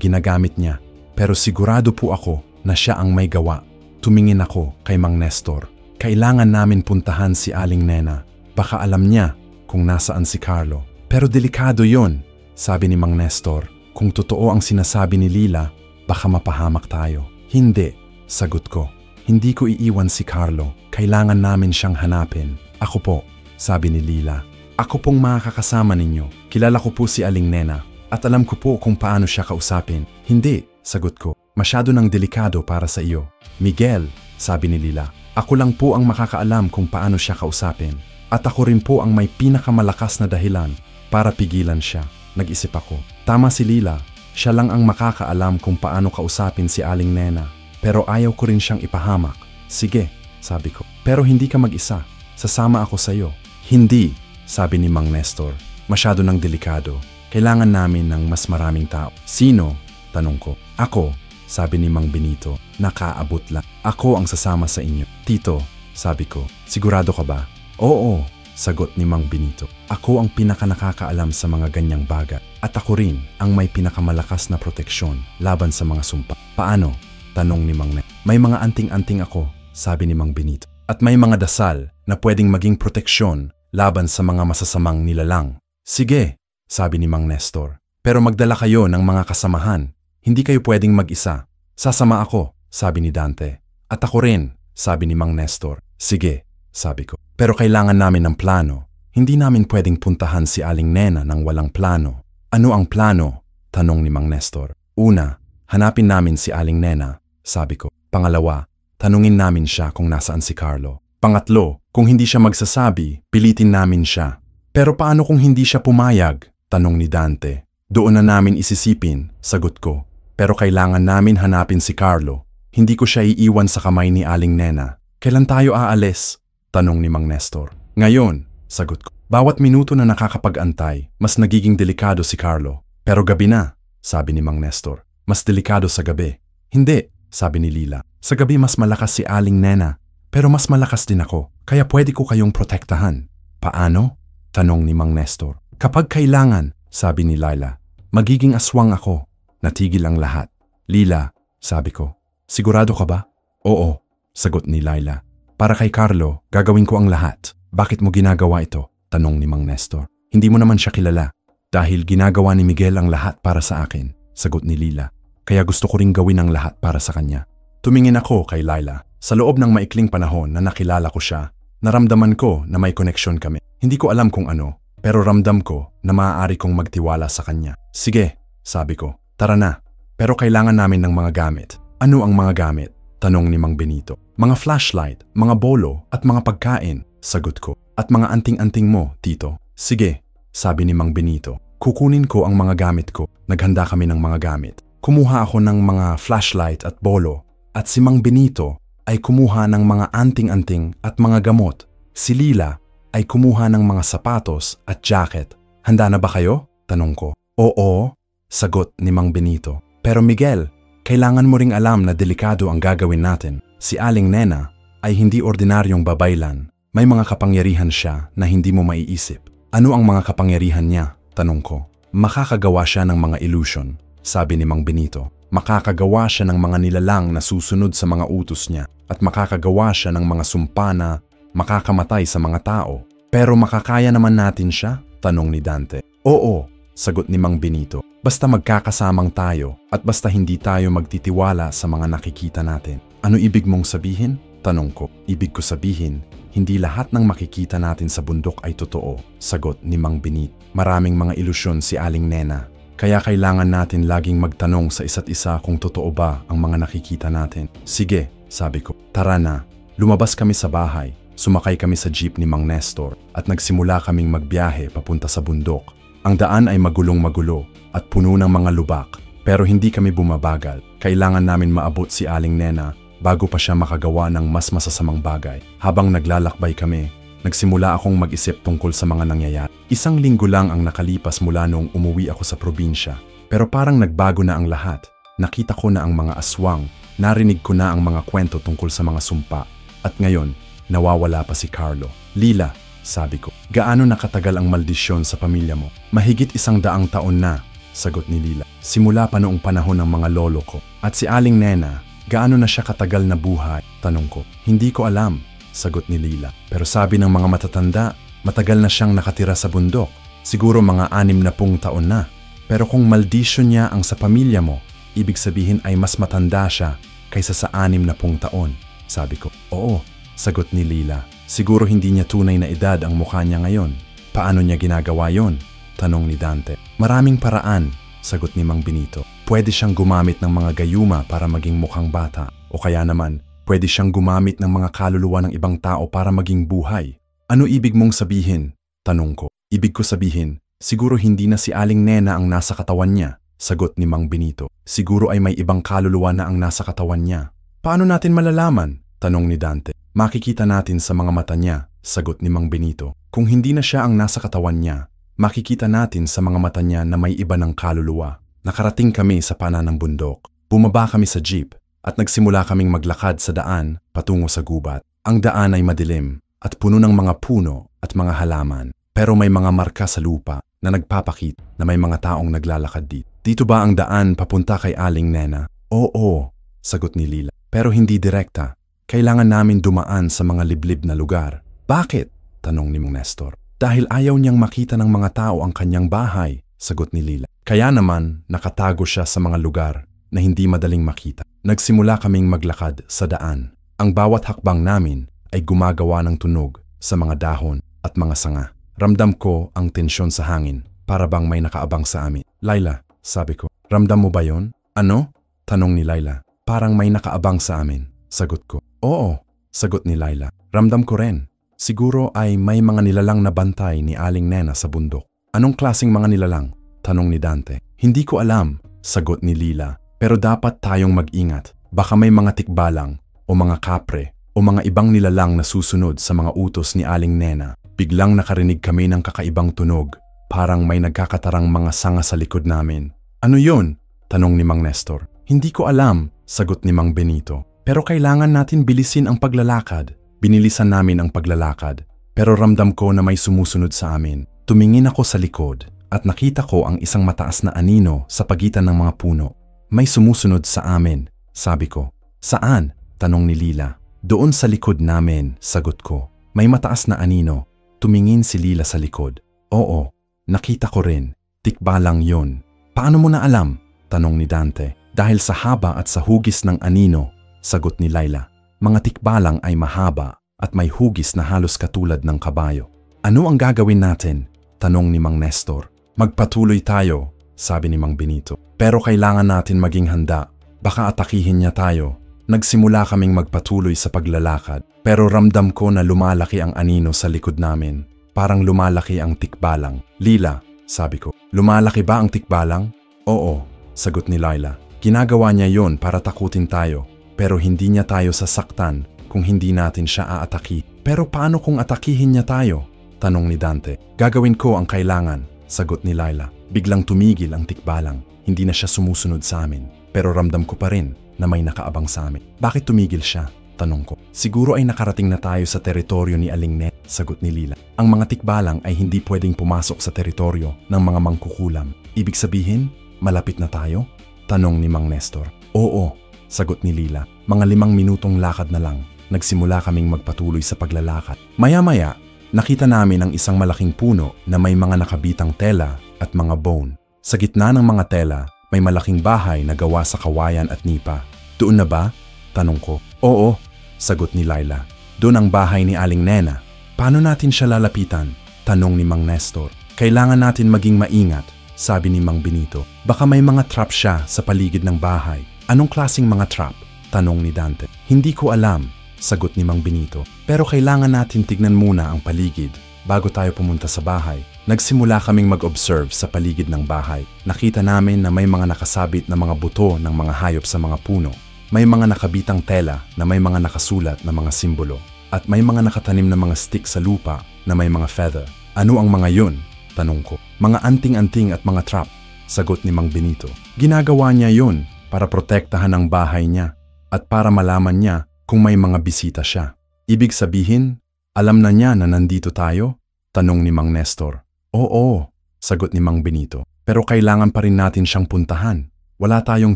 ginagamit niya, pero sigurado po ako na siya ang may gawa. Tumingin ako kay Mang Nestor. Kailangan namin puntahan si Aling Nena. Baka alam niya kung nasaan si Carlo. Pero delikado yon, sabi ni Mang Nestor. Kung totoo ang sinasabi ni Lila, baka mapahamak tayo. Hindi, sagot ko. Hindi ko iiwan si Carlo. Kailangan namin siyang hanapin. Ako po, sabi ni Lila. Ako pong makakasama ninyo. Kilala ko po si Aling Nena at alam ko po kung paano siya kausapin. Hindi, sagot ko. Masyado nang delikado para sa iyo. Miguel, sabi ni Lila. Ako lang po ang makakaalam kung paano siya kausapin. At ako rin po ang may pinakamalakas na dahilan para pigilan siya. Nag-isip ako. Tama si Lila. Siya lang ang makakaalam kung paano kausapin si Aling Nena. Pero ayaw ko rin siyang ipahamak. Sige, sabi ko. Pero hindi ka mag-isa. Sasama ako sa iyo. Hindi, sabi ni Mang Nestor. Masyado nang delikado. Kailangan namin ng mas maraming tao. Sino? Tanong ko. Ako, sabi ni Mang Benito. Nakaabot lang. Ako ang sasama sa inyo. Tito, sabi ko. Sigurado ka ba? Oo, sagot ni Mang Benito. Ako ang pinakanakakaalam sa mga ganyang bagay. At ako rin ang may pinakamalakas na proteksyon laban sa mga sumpa. Paano? Tanong ni Mang Nena. May mga anting-anting ako, sabi ni Mang Benito. At may mga dasal na pwedeng maging proteksyon laban sa mga masasamang nilalang. Sige, sabi ni Mang Nestor. Pero magdala kayo ng mga kasamahan. Hindi kayo pwedeng mag-isa. Sasama ako, sabi ni Dante. At ako rin, sabi ni Mang Nestor. Sige, sabi ko. Pero kailangan namin ng plano. Hindi namin pwedeng puntahan si Aling Nena nang walang plano. Ano ang plano? Tanong ni Mang Nestor. Una, hanapin namin si Aling Nena, sabi ko. Pangalawa, tanungin namin siya kung nasaan si Carlo. Pangatlo, kung hindi siya magsasabi, pilitin namin siya. Pero paano kung hindi siya pumayag? Tanong ni Dante. Doon na namin isisipin, sagot ko. Pero kailangan namin hanapin si Carlo. Hindi ko siya iiwan sa kamay ni Aling Nena. Kailan tayo aalis? Tanong ni Mang Nestor. Ngayon, sagot ko. Bawat minuto na nakakapag-antay, mas nagiging delikado si Carlo. Pero gabi na, sabi ni Mang Nestor. Mas delikado sa gabi. Hindi, sabi ni Lila. Sa gabi mas malakas si Aling Nena. Pero mas malakas din ako, kaya pwede ko kayong protektahan. Paano? Tanong ni Mang Nestor. Kapag kailangan, sabi ni Lila. Magiging aswang ako. Natigil ang lahat. Lila, sabi ko. Sigurado ka ba? Oo, sagot ni Lila. Para kay Carlo, gagawin ko ang lahat. Bakit mo ginagawa ito? Tanong ni Mang Nestor. Hindi mo naman siya kilala. Dahil ginagawa ni Miguel ang lahat para sa akin, sagot ni Lila. Kaya gusto ko ring gawin ang lahat para sa kanya. Tumingin ako kay Lila. Sa loob ng maikling panahon na nakilala ko siya, naramdaman ko na may koneksyon kami. Hindi ko alam kung ano, pero ramdam ko na maaari kong magtiwala sa kanya. Sige, sabi ko. Tara na. Pero kailangan namin ng mga gamit. Ano ang mga gamit? Tanong ni Mang Benito. Mga flashlight, mga bolo at mga pagkain, sagot ko. At mga anting-anting mo, Tito. Sige, sabi ni Mang Benito. Kukunin ko ang mga gamit ko. Naghanda kami ng mga gamit. Kumuha ako ng mga flashlight at bolo. At si Mang Benito ay kumuha ng mga anting-anting at mga gamot. Si Lila ay kumuha ng mga sapatos at jacket. Handa na ba kayo? Tanong ko. Oo, sagot ni Mang Benito. Pero Miguel, kailangan mo ring alam na delikado ang gagawin natin. Si Aling Nena ay hindi ordinaryong babaylan. May mga kapangyarihan siya na hindi mo maiisip. Ano ang mga kapangyarihan niya? Tanong ko. Makakagawa siya ng mga illusion, sabi ni Mang Benito. Makakagawa siya ng mga nilalang na susunod sa mga utos niya at makakagawa siya ng mga sumpa na makakamatay sa mga tao. Pero makakaya naman natin siya? Tanong ni Dante. Oo, sagot ni Mang Benito. Basta magkakasamang tayo at basta hindi tayo magtitiwala sa mga nakikita natin. Ano ibig mong sabihin? Tanong ko. Ibig ko sabihin, hindi lahat ng makikita natin sa bundok ay totoo, sagot ni Mang Benito. Maraming mga ilusyon si Aling Nena. Kaya kailangan natin laging magtanong sa isa't isa kung totoo ba ang mga nakikita natin. Sige, sabi ko. Tara na. Lumabas kami sa bahay. Sumakay kami sa jeep ni Mang Nestor at nagsimula kaming magbiyahe papunta sa bundok. Ang daan ay magulong-magulo at puno ng mga lubak, pero hindi kami bumabagal. Kailangan namin maabot si Aling Nena bago pa siya makagawa ng mas masasamang bagay. Habang naglalakbay kami, nagsimula akong mag-isip tungkol sa mga nangyayari. Isang linggo lang ang nakalipas mula noong umuwi ako sa probinsya, pero parang nagbago na ang lahat. Nakita ko na ang mga aswang, narinig ko na ang mga kwento tungkol sa mga sumpa, at ngayon, nawawala pa si Carlo. Lila, sabi ko, gaano nakatagal ang maldisyon sa pamilya mo? Mahigit 100 taon na, sagot ni Lila. Simula pa noong panahon ng mga lolo ko. At si Aling Nena, gaano na siya katagal na buhay? Tanong ko. Hindi ko alam, sagot ni Lila. Pero sabi ng mga matatanda, matagal na siyang nakatira sa bundok. Siguro mga 60 taon na. Pero kung maldisyon niya ang sa pamilya mo, ibig sabihin ay mas matanda siya kaysa sa 60 taon. Sabi ko, oo, sagot ni Lila. Siguro hindi niya tunay na edad ang mukha niya ngayon. Paano niya ginagawa yon? Tanong ni Dante. Maraming paraan, sagot ni Mang Benito. Pwede siyang gumamit ng mga gayuma para maging mukhang bata. O kaya naman, pwede siyang gumamit ng mga kaluluwa ng ibang tao para maging buhay. Ano ibig mong sabihin? Tanong ko. Ibig ko sabihin, siguro hindi na si Aling Nena ang nasa katawan niya, sagot ni Mang Benito. Siguro ay may ibang kaluluwa na ang nasa katawan niya. Paano natin malalaman? Tanong ni Dante. Makikita natin sa mga mata niya, sagot ni Mang Benito. Kung hindi na siya ang nasa katawan niya, makikita natin sa mga mata niya na may iba ng kaluluwa. Nakarating kami sa pana ng bundok. Bumaba kami sa jeep at nagsimula kaming maglakad sa daan patungo sa gubat. Ang daan ay madilim at puno ng mga puno at mga halaman. Pero may mga marka sa lupa na nagpapakita na may mga taong naglalakad dito. Dito ba ang daan papunta kay Aling Nena? Oo, sagot ni Lila. Pero hindi direkta. Kailangan namin dumaan sa mga liblib na lugar. Bakit? Tanong ni Mang Nestor. Dahil ayaw niyang makita ng mga tao ang kanyang bahay, sagot ni Lila. Kaya naman nakatago siya sa mga lugar na hindi madaling makita. Nagsimula kaming maglakad sa daan. Ang bawat hakbang namin ay gumagawa ng tunog sa mga dahon at mga sanga. Ramdam ko ang tensyon sa hangin, para bang may nakaabang sa amin. Laila, sabi ko, ramdam mo ba yon? Ano? Tanong ni Laila. Parang may nakaabang sa amin, sagot ko. Oo, sagot ni Laila. Ramdam ko rin. Siguro ay may mga nilalang na bantay ni Aling Nena sa bundok. Anong klaseng mga nilalang? Tanong ni Dante. Hindi ko alam, sagot ni Lila. Pero dapat tayong mag-ingat. Baka may mga tikbalang o mga kapre o mga ibang nilalang na susunod sa mga utos ni Aling Nena. Biglang nakarinig kami ng kakaibang tunog. Parang may nagkakatarang mga sanga sa likod namin. Ano yun? Tanong ni Mang Nestor. Hindi ko alam, sagot ni Mang Benito. Pero kailangan natin bilisin ang paglalakad. Binilisan namin ang paglalakad. Pero ramdam ko na may sumusunod sa amin. Tumingin ako sa likod at nakita ko ang isang mataas na anino sa pagitan ng mga puno. May sumusunod sa amin, sabi ko. Saan? Tanong ni Lila. Doon sa likod namin, sagot ko. May mataas na anino. Tumingin si Lila sa likod. Oo, nakita ko rin. Tikbalang yon. Paano mo na alam? Tanong ni Dante. Dahil sa haba at sa hugis ng anino, sagot ni Laila. Mga tikbalang ay mahaba at may hugis na halos katulad ng kabayo. Ano ang gagawin natin? Tanong ni Mang Nestor. Magpatuloy tayo, sabi ni Mang Benito. Pero kailangan natin maging handa. Baka atakihin niya tayo. Nagsimula kaming magpatuloy sa paglalakad. Pero ramdam ko na lumalaki ang anino sa likod namin. Parang lumalaki ang tikbalang. Lila, sabi ko. Lumalaki ba ang tikbalang? Oo, sagot ni Laila. Ginagawa niya yon para takutin tayo. Pero hindi niya tayo sasaktan kung hindi natin siya aataki. Pero paano kung atakihin niya tayo? Tanong ni Dante. Gagawin ko ang kailangan, sagot ni Laila. Biglang tumigil ang tikbalang. Hindi na siya sumusunod sa amin. Pero ramdam ko pa rin na may nakaabang sa amin. Bakit tumigil siya? Tanong ko. Siguro ay nakarating na tayo sa teritoryo ni Aling Nena, sagot ni Lila. Ang mga tikbalang ay hindi pwedeng pumasok sa teritoryo ng mga mangkukulam. Ibig sabihin, malapit na tayo? Tanong ni Mang Nestor. Oo, sagot ni Lila. Mga 5 minutong lakad na lang. Nagsimula kaming magpatuloy sa paglalakad. Maya-maya, nakita namin ang isang malaking puno na may mga nakabitang tela at mga bone. Sa gitna ng mga tela, may malaking bahay na gawa sa kawayan at nipa. Doon na ba? Tanong ko. Oo, sagot ni Laila. Doon ang bahay ni Aling Nena. Paano natin siya lalapitan? Tanong ni Mang Nestor. Kailangan natin maging maingat, sabi ni Mang Benito. Baka may mga trap siya sa paligid ng bahay. Anong klaseng mga trap? Tanong ni Dante. Hindi ko alam, sagot ni Mang Benito. Pero kailangan natin tignan muna ang paligid bago tayo pumunta sa bahay. Nagsimula kaming mag-observe sa paligid ng bahay. Nakita namin na may mga nakasabit na mga buto ng mga hayop sa mga puno. May mga nakabitang tela na may mga nakasulat na mga simbolo. At may mga nakatanim na mga stick sa lupa na may mga feather. Ano ang mga yun? Tanong ko. Mga anting-anting at mga trap, sagot ni Mang Benito. Ginagawa niya yun para protektahan ang bahay niya at para malaman niya kung may mga bisita siya. Ibig sabihin, alam na niya na nandito tayo? Tanong ni Mang Nestor. Oo, sagot ni Mang Benito. Pero kailangan pa rin natin siyang puntahan. Wala tayong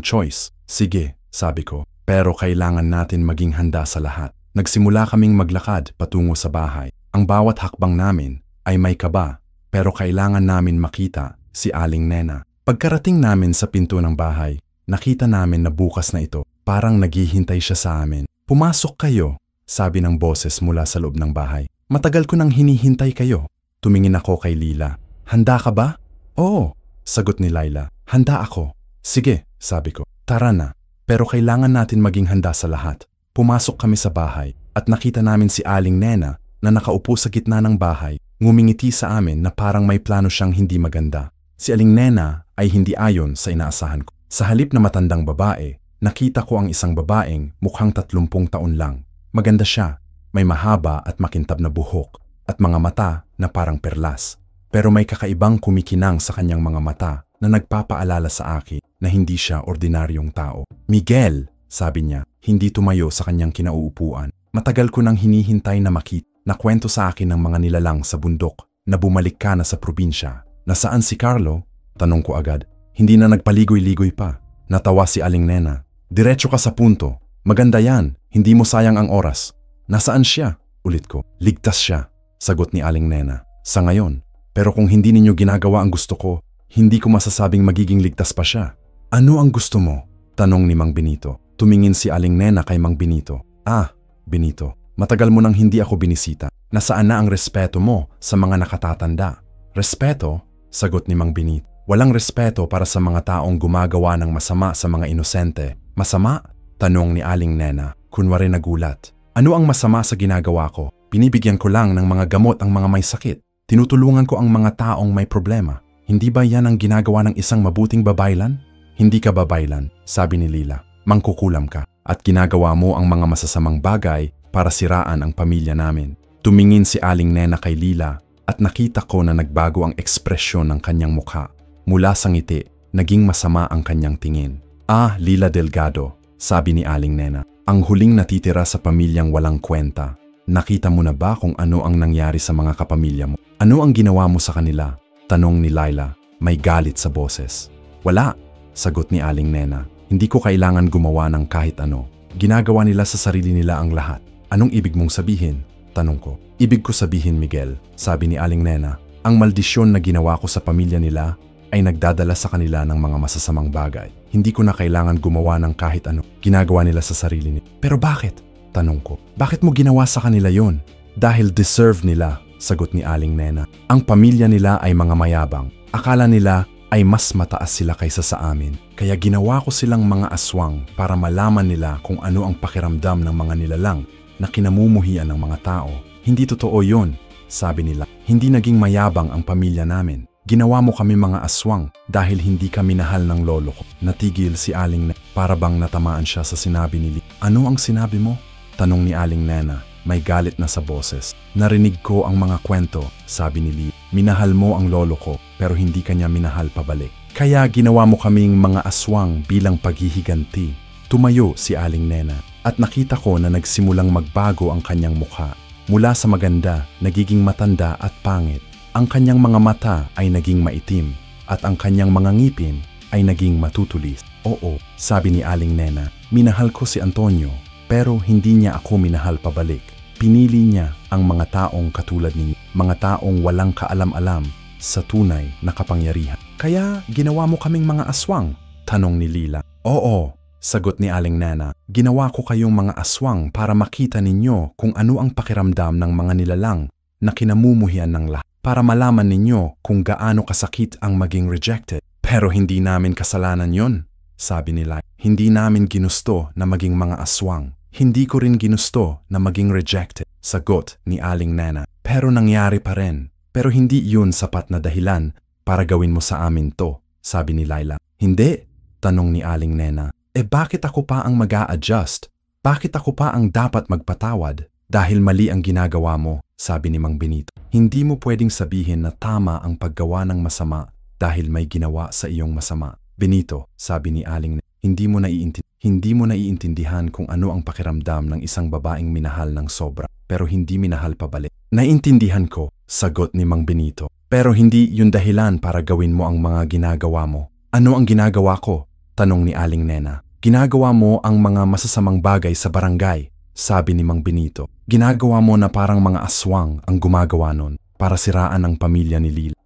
choice. Sige, sabi ko. Pero kailangan natin maging handa sa lahat. Nagsimula kaming maglakad patungo sa bahay. Ang bawat hakbang namin ay may kaba. Pero kailangan namin makita si Aling Nena. Pagkarating namin sa pinto ng bahay, nakita namin na bukas na ito. Parang naghihintay siya sa amin. Pumasok kayo, sabi ng boses mula sa loob ng bahay. Matagal ko nang hinihintay kayo. Tumingin ako kay Lila. Handa ka ba? Oo, sagot ni Laila. Handa ako. Sige, sabi ko. Tara na. Pero kailangan natin maging handa sa lahat. Pumasok kami sa bahay at nakita namin si Aling Nena na nakaupo sa gitna ng bahay. Ngumingiti sa amin na parang may plano siyang hindi maganda. Si Aling Nena ay hindi ayon sa inaasahan ko. Sa halip na matandang babae, nakita ko ang isang babaeng mukhang 30 taon lang. Maganda siya, may mahaba at makintab na buhok at mga mata na parang perlas. Pero may kakaibang kumikinang sa kanyang mga mata na nagpapaalala sa akin na hindi siya ordinaryong tao. Miguel, sabi niya, hindi tumayo sa kanyang kinauupuan. Matagal ko nang hinihintay na makita. Nakwento sa akin ng mga nilalang sa bundok na bumalik ka na sa probinsya. Nasaan si Carlo? Tanong ko agad. Hindi na nagpaligoy-ligoy pa. Natawa si Aling Nena. Diretso ka sa punto. Maganda yan. Hindi mo sayang ang oras. Nasaan siya? Ulit ko. Ligtas siya. Sagot ni Aling Nena. Sa ngayon. Pero kung hindi ninyo ginagawa ang gusto ko, hindi ko masasabing magiging ligtas pa siya. Ano ang gusto mo? Tanong ni Mang Benito. Tumingin si Aling Nena kay Mang Benito. Benito, matagal mo nang hindi ako binisita. Nasaan na ang respeto mo sa mga nakatatanda? Respeto? Sagot ni Mang Benito. Walang respeto para sa mga taong gumagawa ng masama sa mga inosente. Masama? Tanong ni Aling Nena, kunwari nagulat. Ano ang masama sa ginagawa ko? Binibigyan ko lang ng mga gamot ang mga may sakit. Tinutulungan ko ang mga taong may problema. Hindi ba yan ang ginagawa ng isang mabuting babaylan? Hindi ka babaylan, sabi ni Lila. Mangkukulam ka at ginagawa mo ang mga masasamang bagay para siraan ang pamilya namin. Tumingin si Aling Nena kay Lila at nakita ko na nagbago ang ekspresyon ng kanyang mukha. Mula sa ngiti, naging masama ang kanyang tingin. Lila Delgado, sabi ni Aling Nena, ang huling natitira sa pamilyang walang kwenta. Nakita mo na ba kung ano ang nangyari sa mga kapamilya mo? Ano ang ginawa mo sa kanila? Tanong ni Laila, may galit sa boses. Wala, sagot ni Aling Nena. Hindi ko kailangan gumawa ng kahit ano. Ginagawa nila sa sarili nila ang lahat. Anong ibig mong sabihin? Tanong ko. Ibig ko sabihin, Miguel, sabi ni Aling Nena, ang maldisyon na ginawa ko sa pamilya nila ay nagdadala sa kanila ng mga masasamang bagay. Hindi ko na kailangan gumawa ng kahit ano. Ginagawa nila sa sarili nila. Pero bakit? Tanong ko. Bakit mo ginawa sa kanila yon? Dahil deserve nila, sagot ni Aling Nena. Ang pamilya nila ay mga mayabang. Akala nila ay mas mataas sila kaysa sa amin. Kaya ginawa ko silang mga aswang para malaman nila kung ano ang pakiramdam ng mga nilalang na kinamumuhian ng mga tao. Hindi totoo yon, sabi nila. Hindi naging mayabang ang pamilya namin. Ginawa mo kami mga aswang dahil hindi kami minahal ng lolo ko. Natigil si Aling Nena para bang natamaan siya sa sinabi ni Lila. Ano ang sinabi mo? Tanong ni Aling Nena, may galit na sa boses. Narinig ko ang mga kwento, sabi ni Lila. Minahal mo ang lolo ko pero hindi kanya minahal pabalik. Kaya ginawa mo kaming mga aswang bilang paghihiganti. Tumayo si Aling Nena at nakita ko na nagsimulang magbago ang kanyang mukha. Mula sa maganda, nagiging matanda at pangit. Ang kanyang mga mata ay naging maitim at ang kanyang mga ngipin ay naging matutulis. Oo, sabi ni Aling Nena, minahal ko si Antonio. Pero hindi niya ako minahal pabalik. Pinili niya ang mga taong katulad ninyo, mga taong walang kaalam-alam sa tunay na kapangyarihan. Kaya ginawa mo kaming mga aswang? Tanong ni Lila. Oo, sagot ni Aling Nena. Ginawa ko kayong mga aswang para makita ninyo kung ano ang pakiramdam ng mga nilalang na kinamumuhian ng lahat. Para malaman ninyo kung gaano kasakit ang maging rejected. Pero hindi namin kasalanan yon, sabi ni Lila. Hindi namin ginusto na maging mga aswang. Hindi ko rin ginusto na maging rejected, sagot ni Aling Nena. Pero nangyari pa rin. Pero hindi yun sapat na dahilan para gawin mo sa amin to, sabi ni Laila. Hindi, tanong ni Aling Nena. Bakit ako pa ang mag-a-adjust? Bakit ako pa ang dapat magpatawad? Dahil mali ang ginagawa mo, sabi ni Mang Benito. Hindi mo pwedeng sabihin na tama ang paggawa ng masama dahil may ginawa sa iyong masama. Benito, sabi ni Aling Nena, hindi mo naiintindihan kung ano ang pakiramdam ng isang babaeng minahal ng sobra pero hindi minahal pabalik. Naiintindihan ko, sagot ni Mang Benito. Pero hindi yun dahilan para gawin mo ang mga ginagawa mo. Ano ang ginagawa ko? Tanong ni Aling Nena. Ginagawa mo ang mga masasamang bagay sa barangay, sabi ni Mang Benito. Ginagawa mo na parang mga aswang ang gumagawa nun para siraan ang pamilya ni Lila.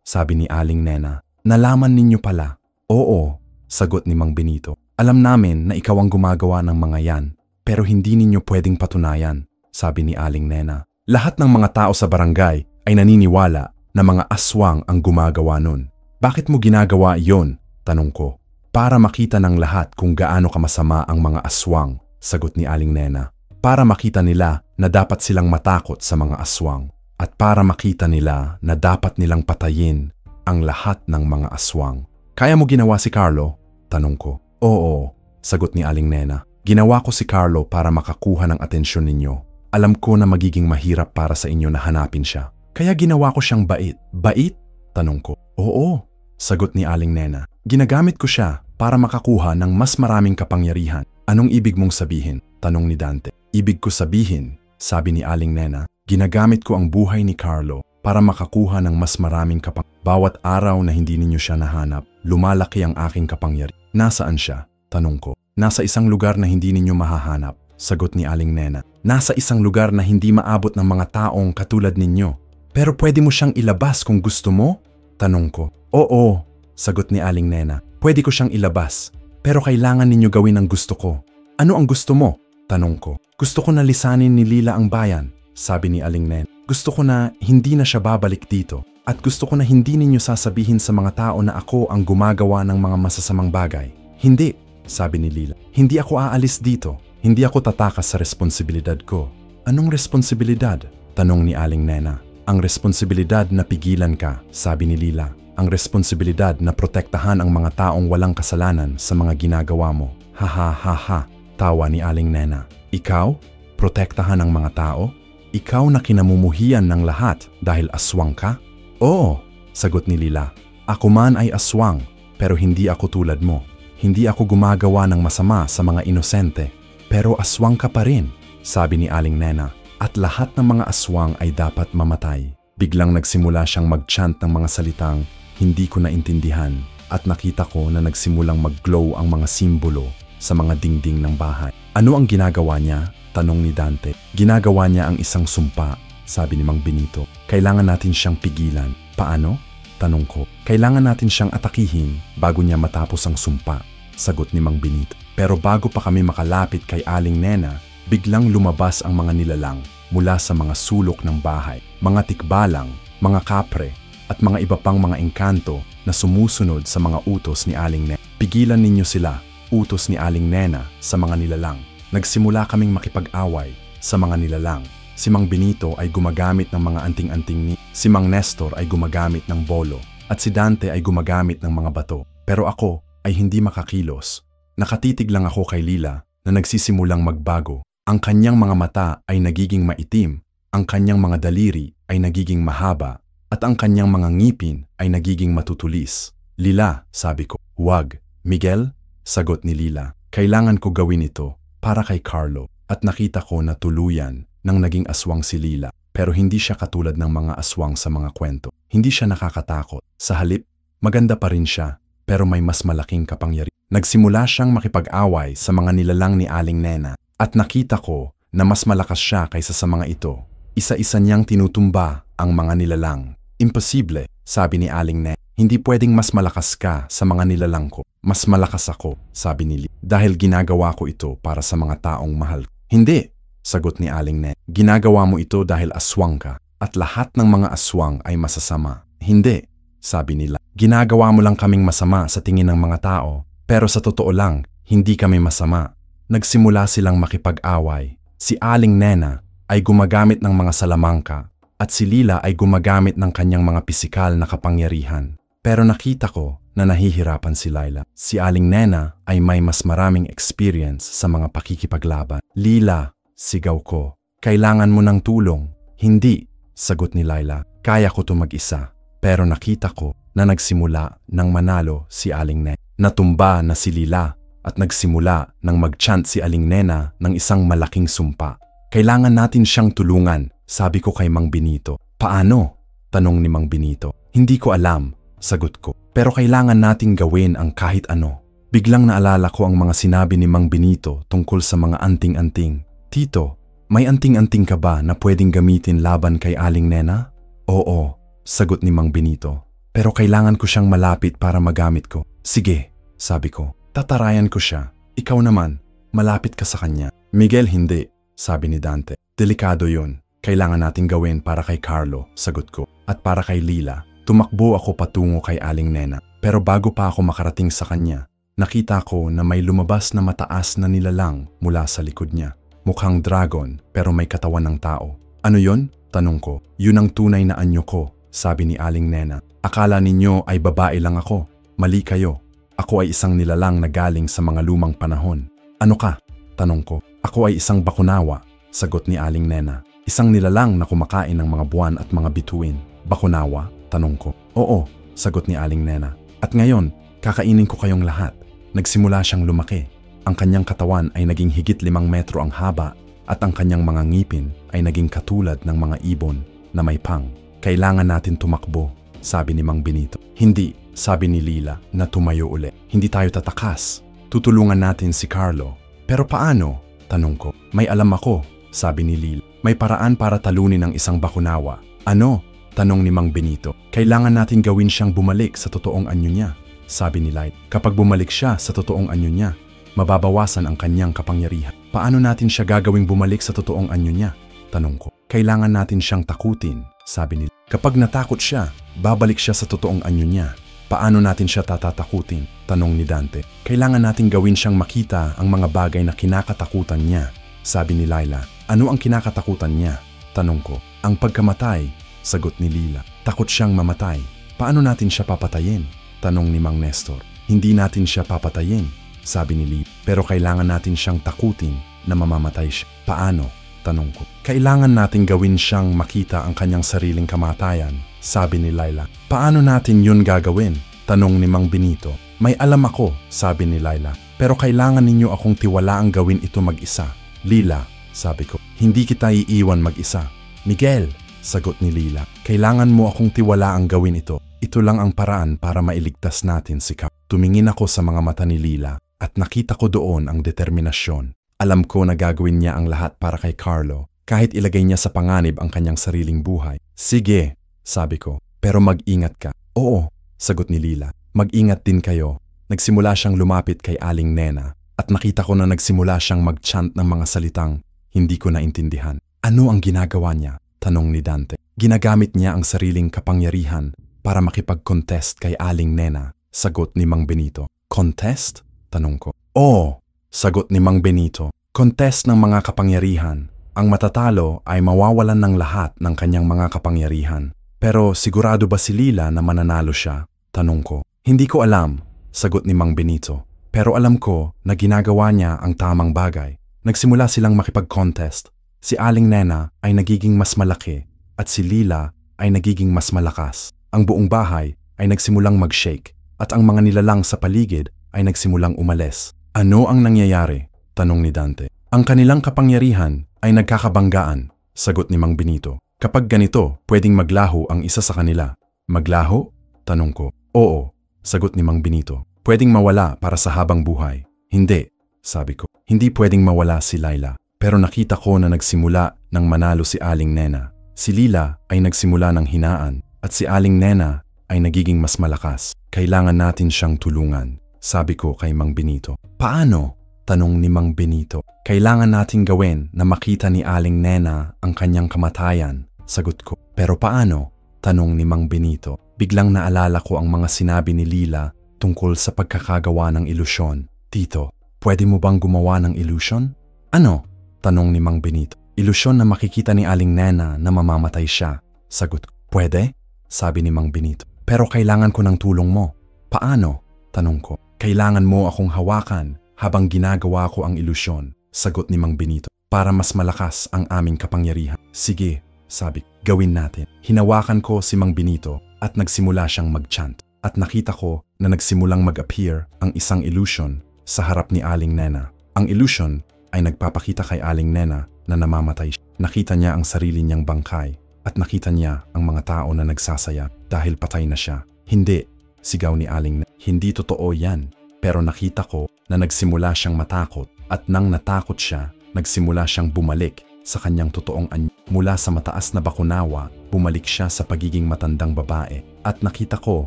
Sabi ni Aling Nena. Nalaman ninyo pala. Oo, sagot ni Mang Benito. Alam namin na ikaw ang gumagawa ng mga yan, pero hindi ninyo pwedeng patunayan, sabi ni Aling Nena. Lahat ng mga tao sa barangay ay naniniwala na mga aswang ang gumagawa nun. Bakit mo ginagawa iyon? Tanong ko. Para makita ng lahat kung gaano kamasama ang mga aswang, sagot ni Aling Nena. Para makita nila na dapat silang matakot sa mga aswang. At para makita nila na dapat nilang patayin ang lahat ng mga aswang. Kaya mo ginawa si Carlo? Tanong ko. Oo, sagot ni Aling Nena. Ginawa ko si Carlo para makakuha ng atensyon ninyo. Alam ko na magiging mahirap para sa inyo na hanapin siya. Kaya ginawa ko siyang bait. Bait? Tanong ko. Oo, sagot ni Aling Nena. Ginagamit ko siya para makakuha ng mas maraming kapangyarihan. Anong ibig mong sabihin? Tanong ni Dante. Ibig ko sabihin, sabi ni Aling Nena, Ginagamit ko ang buhay ni Carlo para makakuha ng mas maraming Bawat araw na hindi ninyo siya nahanap, lumalaki ang aking kapangyarihan. Nasaan siya? Tanong ko. Nasa isang lugar na hindi ninyo mahahanap, sagot ni Aling Nena. Nasa isang lugar na hindi maabot ng mga taong katulad ninyo. Pero pwede mo siyang ilabas kung gusto mo? Tanong ko. Oo, sagot ni Aling Nena. Pwede ko siyang ilabas, pero kailangan ninyo gawin ang gusto ko. Ano ang gusto mo? Tanong ko. Gusto ko na lisanin ni Lila ang bayan, sabi ni Aling Nena. Gusto ko na hindi na siya babalik dito. At gusto ko na hindi ninyo sasabihin sa mga tao na ako ang gumagawa ng mga masasamang bagay. Hindi, sabi ni Lila. Hindi ako aalis dito. Hindi ako tatakas sa responsibilidad ko. Anong responsibilidad? Tanong ni Aling Nena. Ang responsibilidad na pigilan ka, sabi ni Lila. Ang responsibilidad na protektahan ang mga taong walang kasalanan sa mga ginagawa mo. Ha ha ha ha, tawa ni Aling Nena. Ikaw? Protektahan ang mga tao? Ikaw na kinamumuhian ng lahat dahil aswang ka? Oo, sagot ni Lila. Ako man ay aswang, pero hindi ako tulad mo. Hindi ako gumagawa ng masama sa mga inosente. Pero aswang ka pa rin, sabi ni Aling Nena. At lahat ng mga aswang ay dapat mamatay. Biglang nagsimula siyang mag-chant ng mga salitang hindi ko naintindihan at nakita ko na nagsimulang mag-glow ang mga simbolo sa mga dingding ng bahay. Ano ang ginagawa niya? Tanong ni Dante. Ginagawa niya ang isang sumpa, sabi ni Mang Benito. Kailangan natin siyang pigilan. Paano? Tanong ko. Kailangan natin siyang atakihin bago niya matapos ang sumpa, sagot ni Mang Benito. Pero bago pa kami makalapit kay Aling Nena, biglang lumabas ang mga nilalang mula sa mga sulok ng bahay. Mga tikbalang, mga kapre, at mga iba pang mga engkanto na sumusunod sa mga utos ni Aling Nena. Pigilan ninyo sila, utos ni Aling Nena sa mga nilalang. Nagsimula kaming makipag-away sa mga nilalang. Si Mang Benito ay gumagamit ng mga anting-anting ni. Si Mang Nestor ay gumagamit ng bolo. At si Dante ay gumagamit ng mga bato. Pero ako ay hindi makakilos. Nakatitig lang ako kay Lila na nagsisimulang magbago. Ang kanyang mga mata ay nagiging maitim. Ang kanyang mga daliri ay nagiging mahaba. At ang kanyang mga ngipin ay nagiging matutulis. Lila, sabi ko. Huwag. Miguel, sagot ni Lila. Kailangan ko gawin ito para kay Carlo. At nakita ko na tuluyan nang naging aswang si Lila. Pero hindi siya katulad ng mga aswang sa mga kwento. Hindi siya nakakatakot. Sa halip, maganda pa rin siya, pero may mas malaking kapangyarihan. Nagsimula siyang makipag-away sa mga nilalang ni Aling Nena. At nakita ko na mas malakas siya kaysa sa mga ito. Isa-isa niyang tinutumba ang mga nilalang. Imposible, sabi ni Aling Nena. Hindi pwedeng mas malakas ka sa mga nilalang ko. Mas malakas ako, sabi ni Lila. Dahil ginagawa ko ito para sa mga taong mahal. Hindi, sagot ni Aling Nena. Ginagawa mo ito dahil aswang ka. At lahat ng mga aswang ay masasama. Hindi, sabi nila. Ginagawa mo lang kaming masama sa tingin ng mga tao. Pero sa totoo lang, hindi kami masama. Nagsimula silang makipag-away. Si Aling Nena ay gumagamit ng mga salamangka at si Lila ay gumagamit ng kanyang mga pisikal na kapangyarihan. Pero nakita ko na nahihirapan si Lila. Si Aling Nena ay may mas maraming experience sa mga pakikipaglaban. Lila, sigaw ko, kailangan mo ng tulong. Hindi, sagot ni Lila. Kaya ko to mag-isa. Pero nakita ko na nagsimula ng manalo si Aling Nena. Natumba na si Lila at nagsimula ng mag-chant si Aling Nena ng isang malaking sumpa. Kailangan natin siyang tulungan, sabi ko kay Mang Benito. Paano? Tanong ni Mang Benito. Hindi ko alam, sagot ko. Pero kailangan nating gawin ang kahit ano. Biglang naalala ko ang mga sinabi ni Mang Benito tungkol sa mga anting-anting. Tito, may anting-anting ka ba na pwedeng gamitin laban kay Aling Nena? Oo, sagot ni Mang Benito. Pero kailangan ko siyang malapit para magamit ko. Sige, sabi ko. Tatarayan ko siya. Ikaw naman, malapit ka sa kanya. Miguel, hindi, sabi ni Dante. Delikado yun. Kailangan nating gawin para kay Carlo, sagot ko. At para kay Lila. Tumakbo ako patungo kay Aling Nena. Pero bago pa ako makarating sa kanya, nakita ko na may lumabas na mataas na nilalang mula sa likod niya. Mukhang dragon pero may katawan ng tao. Ano yon? Tanong ko. Yun ang tunay na anyo ko, sabi ni Aling Nena. Akala ninyo ay babae lang ako. Mali kayo. Ako ay isang nilalang na galing sa mga lumang panahon. Ano ka? Tanong ko. Ako ay isang bakunawa, sagot ni Aling Nena. Isang nilalang na kumakain ng mga buwan at mga bituin. Bakunawa? Tanong ko. Oo, sagot ni Aling Nena. At ngayon, kakainin ko kayong lahat. Nagsimula siyang lumaki. Ang kanyang katawan ay naging higit 5 metro ang haba at ang kanyang mga ngipin ay naging katulad ng mga ibon na may pang. Kailangan natin tumakbo, sabi ni Mang Benito. Hindi, sabi ni Lila na tumayo uli. Hindi tayo tatakas. Tutulungan natin si Carlo. Pero paano? Tanong ko. May alam ako, sabi ni Lila. May paraan para talunin ang isang bakunawa. Ano? Tanong ni Mang Benito. Kailangan natin gawin siyang bumalik sa totoong anyo niya, sabi ni Light. Kapag bumalik siya sa totoong anyo niya, mababawasan ang kanyang kapangyarihan. Paano natin siya gagawing bumalik sa totoong anyo niya? Tanong ko. Kailangan natin siyang takutin, sabi ni Light. Kapag natakot siya, babalik siya sa totoong anyo niya. Paano natin siya tatatakutin? Tanong ni Dante. Kailangan natin gawin siyang makita ang mga bagay na kinakatakutan niya, sabi ni Laila. Ano ang kinakatakutan niya? Tanong ko. Ang pagkamatay, sagot ni Lila. Takot siyang mamatay. Paano natin siya papatayin? Tanong ni Mang Nestor. Hindi natin siya papatayin, sabi ni Lila. Pero kailangan natin siyang takutin na mamamatay siya. Paano? Tanong ko. Kailangan natin gawin siyang makita ang kanyang sariling kamatayan, sabi ni Laila. Paano natin yun gagawin? Tanong ni Mang Benito. May alam ako, sabi ni Laila. Pero kailangan ninyo akong tiwalaang gawin ito mag-isa. Lila, sabi ko. Hindi kita iiwan mag-isa. Miguel, sagot ni Lila. Kailangan mo akong tiwalaang gawin ito. Ito lang ang paraan para mailigtas natin si Carlo. Tumingin ako sa mga mata ni Lila at nakita ko doon ang determinasyon. Alam ko na gagawin niya ang lahat para kay Carlo, kahit ilagay niya sa panganib ang kanyang sariling buhay. Sige, sabi ko, pero mag-ingat ka. Oo, sagot ni Lila. Mag-ingat din kayo. Nagsimula siyang lumapit kay Aling Nena at nakita ko na nagsimula siyang mag-chant ng mga salitang hindi ko naintindihan. Ano ang ginagawa niya? Tanong ni Dante. Ginagamit niya ang sariling kapangyarihan para makipag-contest kay Aling Nena, sagot ni Mang Benito. Contest? Tanong ko. Oo, sagot ni Mang Benito. Contest ng mga kapangyarihan. Ang matatalo ay mawawalan ng lahat ng kanyang mga kapangyarihan. Pero sigurado ba si Lila na mananalo siya? Tanong ko. Hindi ko alam, sagot ni Mang Benito. Pero alam ko na ginagawa niya ang tamang bagay. Nagsimula silang makipag-contest. Si Aling Nena ay nagiging mas malaki at si Lila ay nagiging mas malakas. Ang buong bahay ay nagsimulang mag-shake at ang mga nilalang sa paligid ay nagsimulang umalis. Ano ang nangyayari? Tanong ni Dante. Ang kanilang kapangyarihan ay nagkakabanggaan, sagot ni Mang Benito. Kapag ganito, pwedeng maglaho ang isa sa kanila. Maglaho? Tanong ko. Oo, sagot ni Mang Benito. Pwedeng mawala para sa habang buhay. Hindi, sabi ko. Hindi pwedeng mawala si Laila. Pero nakita ko na nagsimula nang manalo si Aling Nena. Si Lila ay nagsimula ng hinaan at si Aling Nena ay nagiging mas malakas. Kailangan natin siyang tulungan, sabi ko kay Mang Benito. Paano? Tanong ni Mang Benito. Kailangan nating gawin na makita ni Aling Nena ang kanyang kamatayan, sagot ko. Pero paano? Tanong ni Mang Benito. Biglang naalala ko ang mga sinabi ni Lila tungkol sa pagkakagawa ng ilusyon. Tito, pwede mo bang gumawa ng ilusyon? Ano? Tanong ni Mang Benito. Ilusyon na makikita ni Aling Nena na mamamatay siya. Sagot ko. Pwede? Sabi ni Mang Benito. Pero kailangan ko ng tulong mo. Paano? Tanong ko. Kailangan mo akong hawakan habang ginagawa ko ang ilusyon. Sagot ni Mang Benito. Para mas malakas ang aming kapangyarihan. Sige, sabi ko. Gawin natin. Hinawakan ko si Mang Benito at nagsimula siyang mag-chant. At nakita ko na nagsimulang mag-appear ang isang illusion sa harap ni Aling Nena. Ang illusion ay nagpapakita kay Aling Nena na namamatay siya. Nakita niya ang sarili niyang bangkay at nakita niya ang mga tao na nagsasaya dahil patay na siya. Hindi, sigaw ni Aling Nena. Hindi totoo yan. Pero nakita ko na nagsimula siyang matakot at nang natakot siya, nagsimula siyang bumalik sa kanyang totoong anyo. Mula sa mataas na bakunawa, bumalik siya sa pagiging matandang babae at nakita ko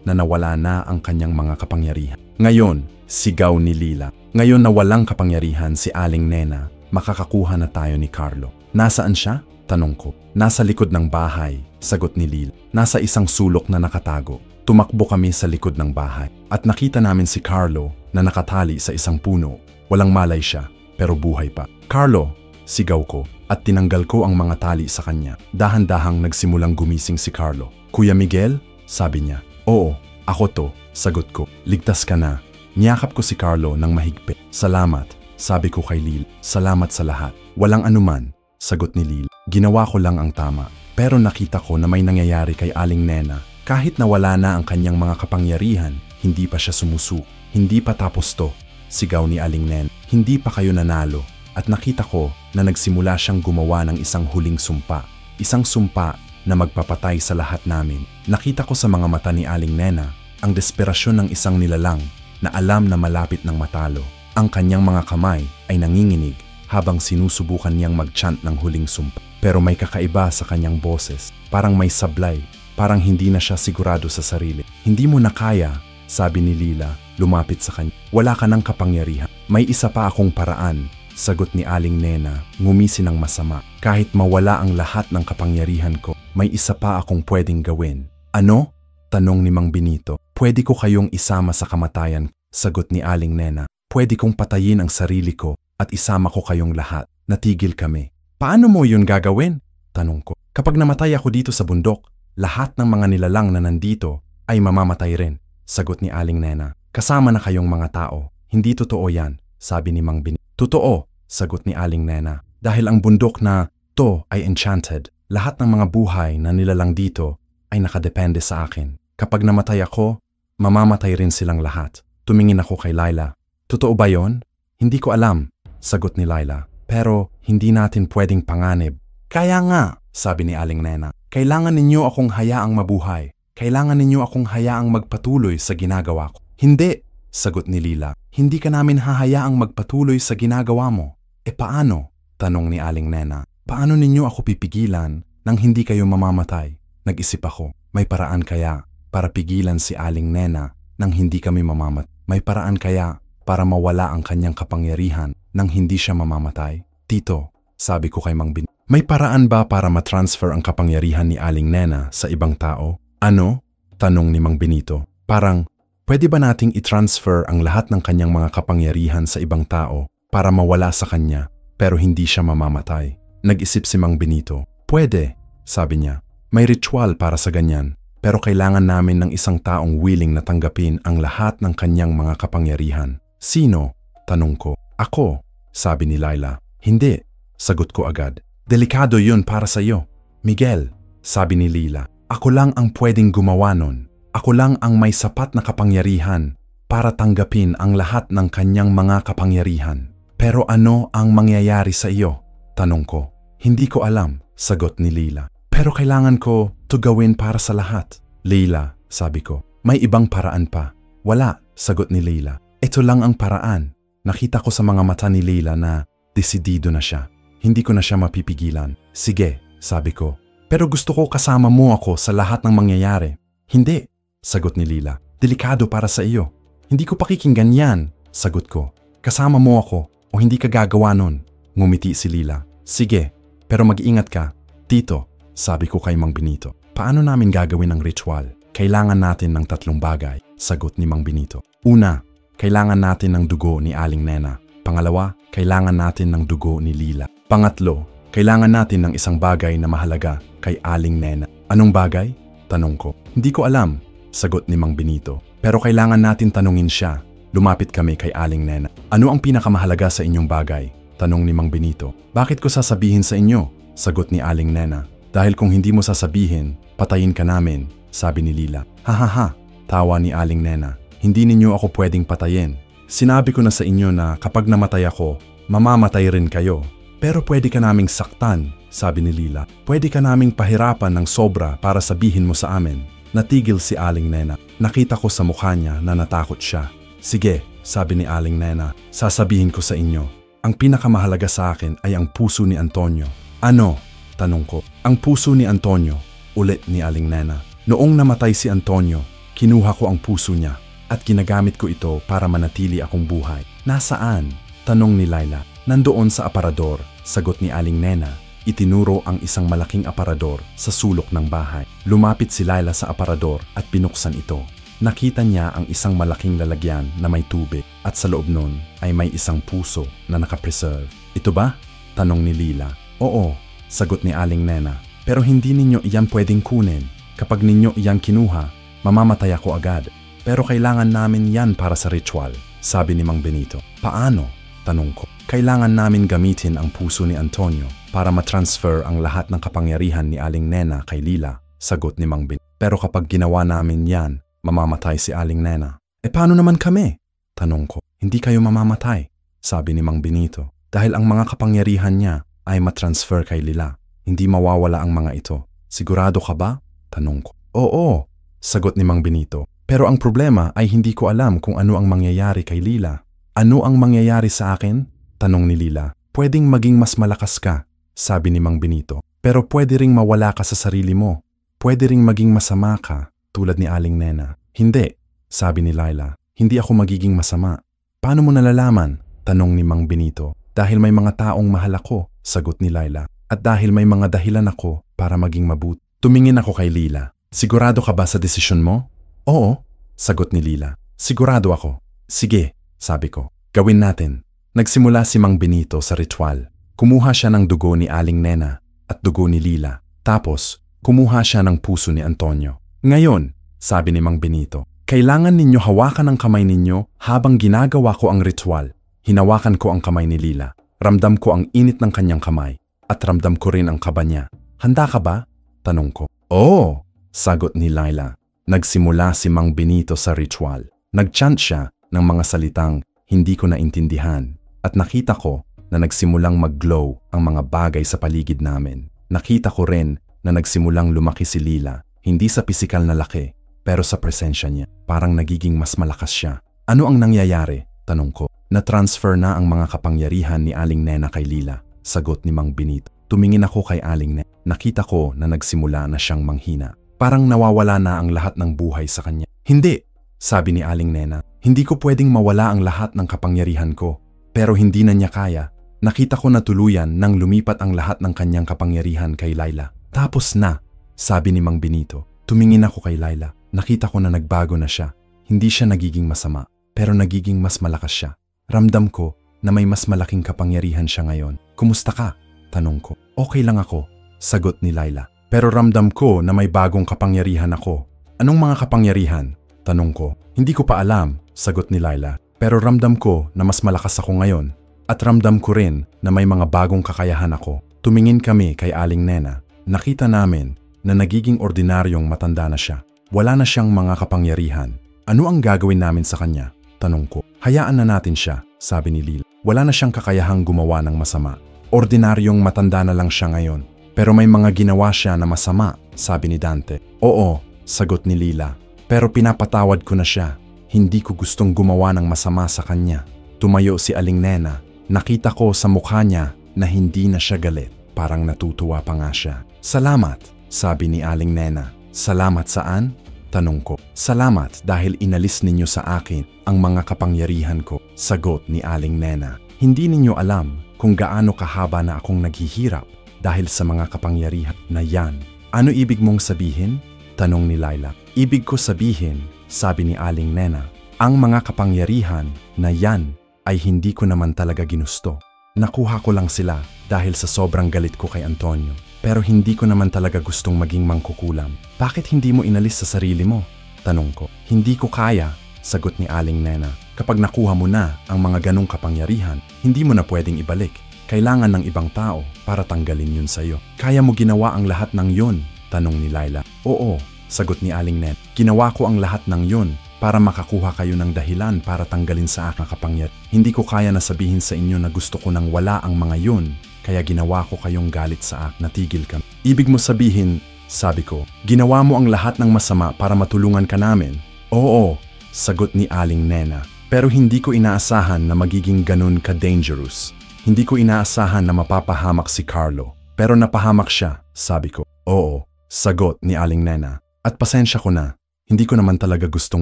na nawala na ang kanyang mga kapangyarihan. Ngayon, sigaw ni Lila. Ngayon na walang kapangyarihan si Aling Nena, makakakuha na tayo ni Carlo. Nasaan siya? Tanong ko. Nasa likod ng bahay, sagot ni Lila. Nasa isang sulok na nakatago. Tumakbo kami sa likod ng bahay at nakita namin si Carlo na nakatali sa isang puno. Walang malay siya, pero buhay pa. Carlo, sigaw ko at tinanggal ko ang mga tali sa kanya. Dahan-dahang nagsimulang gumising si Carlo. Kuya Miguel? Sabi niya. Oo, ako to, sagot ko. Ligtas ka na. Niyakap ko si Carlo ng mahigpit. Salamat, sabi ko kay Lil. Salamat sa lahat. Walang anuman, sagot ni Lil. Ginawa ko lang ang tama. Pero nakita ko na may nangyayari kay Aling Nena. Kahit nawala na ang kanyang mga kapangyarihan, hindi pa siya sumusuko. Hindi pa tapos to, sigaw ni Aling Nena. Hindi pa kayo nanalo. at nakita ko na nagsimula siyang gumawa ng isang huling sumpa. Isang sumpa na magpapatay sa lahat namin. Nakita ko sa mga mata ni Aling Nena ang desperasyon ng isang nilalang na alam na malapit ng matalo. Ang kanyang mga kamay ay nanginginig habang sinusubukan niyang mag-chant ng huling sumpa. Pero may kakaiba sa kanyang boses, parang may sablay, parang hindi na siya sigurado sa sarili. Hindi mo na kaya, sabi ni Lila, lumapit sa kanya. Wala ka ng kapangyarihan. May isa pa akong paraan, sagot ni Aling Nena, ngumisi ng masama. Kahit mawala ang lahat ng kapangyarihan ko, may isa pa akong pwedeng gawin. Ano? Tanong ni Mang Benito. Pwede ko kayong isama sa kamatayan, sagot ni Aling Nena. Pwede kong patayin ang sarili ko at isama ko kayong lahat. Natigil kami. Paano mo yun gagawin? Tanong ko. Kapag namatay ako dito sa bundok, lahat ng mga nilalang na nandito ay mamamatay rin, sagot ni Aling Nena. Kasama na kayong mga tao. Hindi totoo yan, sabi ni Mang Benito. Totoo, sagot ni Aling Nena. Dahil ang bundok na to ay enchanted, lahat ng mga buhay na nilalang dito ay nakadepende sa akin. Kapag namatay ako, mamamatay rin silang lahat. Tumingin ako kay Laila. Totoo ba yon? Hindi ko alam, sagot ni Laila. Pero hindi natin pwedeng panganib. Kaya nga, sabi ni Aling Nena, kailangan ninyo akong hayaang mabuhay. Kailangan ninyo akong hayaang magpatuloy sa ginagawa ko. Hindi, sagot ni Lila. Hindi ka namin hahayaang magpatuloy sa ginagawa mo. E paano? Tanong ni Aling Nena. Paano ninyo ako pipigilan nang hindi kayo mamamatay? Nag-isip ako, may paraan kaya para pigilan si Aling Nena nang hindi kami mamamatay? May paraan kaya para mawala ang kanyang kapangyarihan nang hindi siya mamamatay? Tito, sabi ko kay Mang Benito, may paraan ba para matransfer ang kapangyarihan ni Aling Nena sa ibang tao? Ano? Tanong ni Mang Benito. Parang, pwede ba nating i-transfer ang lahat ng kanyang mga kapangyarihan sa ibang tao para mawala sa kanya pero hindi siya mamamatay? Nag-isip si Mang Benito. Pwede, sabi niya. May ritual para sa ganyan, pero kailangan namin ng isang taong willing na tanggapin ang lahat ng kanyang mga kapangyarihan. Sino? Tanong ko. Ako, sabi ni Laila. Hindi, sagot ko agad. Delikado yun para sa iyo. Miguel, sabi ni Lila. Ako lang ang pwedeng gumawa nun. Ako lang ang may sapat na kapangyarihan para tanggapin ang lahat ng kanyang mga kapangyarihan. Pero ano ang mangyayari sa iyo? Tanong ko. Hindi ko alam, sagot ni Lila. Pero kailangan ko to gawin para sa lahat. Lila, sabi ko. May ibang paraan pa. Wala, sagot ni Lila. Ito lang ang paraan. Nakita ko sa mga mata ni Lila na desidido na siya. Hindi ko na siya mapipigilan. Sige, sabi ko. Pero gusto ko kasama mo ako sa lahat ng mangyayari. Hindi, sagot ni Lila. Delikado para sa iyo. Hindi ko pakikinggan yan, sagot ko. Kasama mo ako o hindi ka gagawa nun. Ngumiti si Lila. Sige, pero mag-ingat ka. Tito, sabi ko kay Mang Benito. Paano namin gagawin ang ritual? Kailangan natin ng 3 bagay, sagot ni Mang Benito. Una, kailangan natin ng dugo ni Aling Nena. Pangalawa, kailangan natin ng dugo ni Lila. Pangatlo, kailangan natin ng isang bagay na mahalaga kay Aling Nena. Anong bagay? Tanong ko. Hindi ko alam, sagot ni Mang Benito. Pero kailangan natin tanungin siya. Lumapit kami kay Aling Nena. Ano ang pinakamahalaga sa inyong bagay? Tanong ni Mang Benito. Bakit ko sasabihin sa inyo? Sagot ni Aling Nena. Dahil kung hindi mo sasabihin, patayin ka namin, sabi ni Lila. Hahaha, tawa ni Aling Nena. Hindi ninyo ako pwedeng patayin. Sinabi ko na sa inyo na kapag namatay ako, mamamatay rin kayo. Pero pwede ka naming saktan, sabi ni Lila. Pwede ka naming pahirapan ng sobra para sabihin mo sa amin. Natigil si Aling Nena. Nakita ko sa mukha niya na natakot siya. Sige, sabi ni Aling Nena, sasabihin ko sa inyo. Ang pinakamahalaga sa akin ay ang puso ni Antonio. Ano? Tanong ko. Ang puso ni Antonio, ulit ni Aling Nena. Noong namatay si Antonio, kinuha ko ang puso niya at ginagamit ko ito para manatili akong buhay. Nasaan? Tanong ni Laila. Nandoon sa aparador, sagot ni Aling Nena. Itinuro ang isang malaking aparador sa sulok ng bahay. Lumapit si Laila sa aparador at binuksan ito. Nakita niya ang isang malaking lalagyan na may tubig at sa loob nun ay may isang puso na nakapreserve. Ito ba? Tanong ni Lila. Oo, sagot ni Aling Nena. Pero hindi ninyo iyan pwedeng kunin. Kapag ninyo iyan kinuha, mamamatay ako agad. Pero kailangan namin yan para sa ritual, sabi ni Mang Benito. Paano? Tanong ko. Kailangan namin gamitin ang puso ni Antonio para matransfer ang lahat ng kapangyarihan ni Aling Nena kay Lila, sagot ni Mang Benito. Pero kapag ginawa namin yan, mamamatay si Aling Nena. E paano naman kami? Tanong ko. Hindi kayo mamamatay, sabi ni Mang Benito. Dahil ang mga kapangyarihan niya ay matransfer kay Lila. Hindi mawawala ang mga ito. Sigurado ka ba? Tanong ko. Oo, sagot ni Mang Benito. Pero ang problema ay hindi ko alam kung ano ang mangyayari kay Lila. Ano ang mangyayari sa akin? Tanong ni Lila. Pwedeng maging mas malakas ka, sabi ni Mang Benito. Pero pwede ring mawala ka sa sarili mo. Pwede ring maging masama ka, tulad ni Aling Nena. Hindi, sabi ni Laila. Hindi ako magiging masama. Paano mo nalalaman? Tanong ni Mang Benito. Dahil may mga taong mahal ako, sagot ni Laila. At dahil may mga dahilan ako para maging mabuti. Tumingin ako kay Lila. Sigurado ka ba sa desisyon mo? Oo, sagot ni Lila. Sigurado ako. Sige, sabi ko. Gawin natin. Nagsimula si Mang Benito sa ritual. Kumuha siya ng dugo ni Aling Nena at dugo ni Lila. Tapos, kumuha siya ng puso ni Antonio. Ngayon, sabi ni Mang Benito, kailangan ninyo hawakan ang kamay ninyo habang ginagawa ko ang ritual. Hinawakan ko ang kamay ni Lila. Ramdam ko ang init ng kanyang kamay at ramdam ko rin ang kaba niya. Handa ka ba? Tanong ko. Oo, sagot ni Laila. Nagsimula si Mang Benito sa ritual. Nagchant siya ng mga salitang hindi ko naintindihan at nakita ko na nagsimulang mag-glow ang mga bagay sa paligid namin. Nakita ko rin na nagsimulang lumaki si Lila, hindi sa pisikal na laki, pero sa presensya niya. Parang nagiging mas malakas siya. Ano ang nangyayari? Tanong ko. Na-transfer na ang mga kapangyarihan ni Aling Nena kay Lila, sagot ni Mang Benito. Tumingin ako kay Aling Nena. Nakita ko na nagsimula na siyang manghina. Parang nawawala na ang lahat ng buhay sa kanya. Hindi, sabi ni Aling Nena. Hindi ko pwedeng mawala ang lahat ng kapangyarihan ko. Pero hindi na niya kaya. Nakita ko na tuluyan nang lumipat ang lahat ng kanyang kapangyarihan kay Laila. Tapos na, sabi ni Mang Benito. Tumingin ako kay Laila. Nakita ko na nagbago na siya. Hindi siya nagiging masama, pero nagiging mas malakas siya. Ramdam ko na may mas malaking kapangyarihan siya ngayon. Kumusta ka? Tanong ko. Okay lang ako, sagot ni Laila. Pero ramdam ko na may bagong kapangyarihan ako. Anong mga kapangyarihan? Tanong ko. Hindi ko pa alam, sagot ni Laila. Pero ramdam ko na mas malakas ako ngayon. At ramdam ko rin na may mga bagong kakayahan ako. Tumingin kami kay Aling Nena. Nakita namin na nagiging ordinaryong matanda na siya. Wala na siyang mga kapangyarihan. Ano ang gagawin namin sa kanya? Tanong ko. Hayaan na natin siya, sabi ni Lila. Wala na siyang kakayahang gumawa ng masama. Ordinaryong matanda na lang siya ngayon. Pero may mga ginawa siya na masama, sabi ni Dante. Oo, sagot ni Lila. Pero pinapatawad ko na siya. Hindi ko gustong gumawa ng masama sa kanya. Tumayo si Aling Nena. Nakita ko sa mukha niya na hindi na siya galit. Parang natutuwa pa nga siya. Salamat, sabi ni Aling Nena. Salamat saan? Tanong ko. Salamat dahil inalis ninyo sa akin ang mga kapangyarihan ko, sagot ni Aling Nena. Hindi ninyo alam kung gaano kahaba na akong naghihirap dahil sa mga kapangyarihan na yan. Ano ibig mong sabihin? Tanong ni Laila. Ibig ko sabihin, sabi ni Aling Nena, ang mga kapangyarihan na yan ay hindi ko naman talaga ginusto. Nakuha ko lang sila dahil sa sobrang galit ko kay Antonio. Pero hindi ko naman talaga gustong maging mangkukulam. Bakit hindi mo inalis sa sarili mo? Tanong ko. Hindi ko kaya, sagot ni Aling Nena. Kapag nakuha mo na ang mga ganong kapangyarihan, hindi mo na pwedeng ibalik. Kailangan ng ibang tao para tanggalin yun sa'yo. Kaya mo ginawa ang lahat ng yun? Tanong ni Laila. Oo, sagot ni Aling Nena. Ginawa ko ang lahat ng yun para makakuha kayo ng dahilan para tanggalin sa aking kapangyarihan. Hindi ko kaya na sabihin sa inyo na gusto ko nang wala ang mga yun. Kaya ginawa ko kayong galit sa akin, natigil ka. Ibig mo sabihin, sabi ko, ginawa mo ang lahat ng masama para matulungan ka namin? Oo, sagot ni Aling Nena. Pero hindi ko inaasahan na magiging ganun ka-dangerous. Hindi ko inaasahan na mapapahamak si Carlo. Pero napahamak siya, sabi ko. Oo, sagot ni Aling Nena. At pasensya ko na, hindi ko naman talaga gustong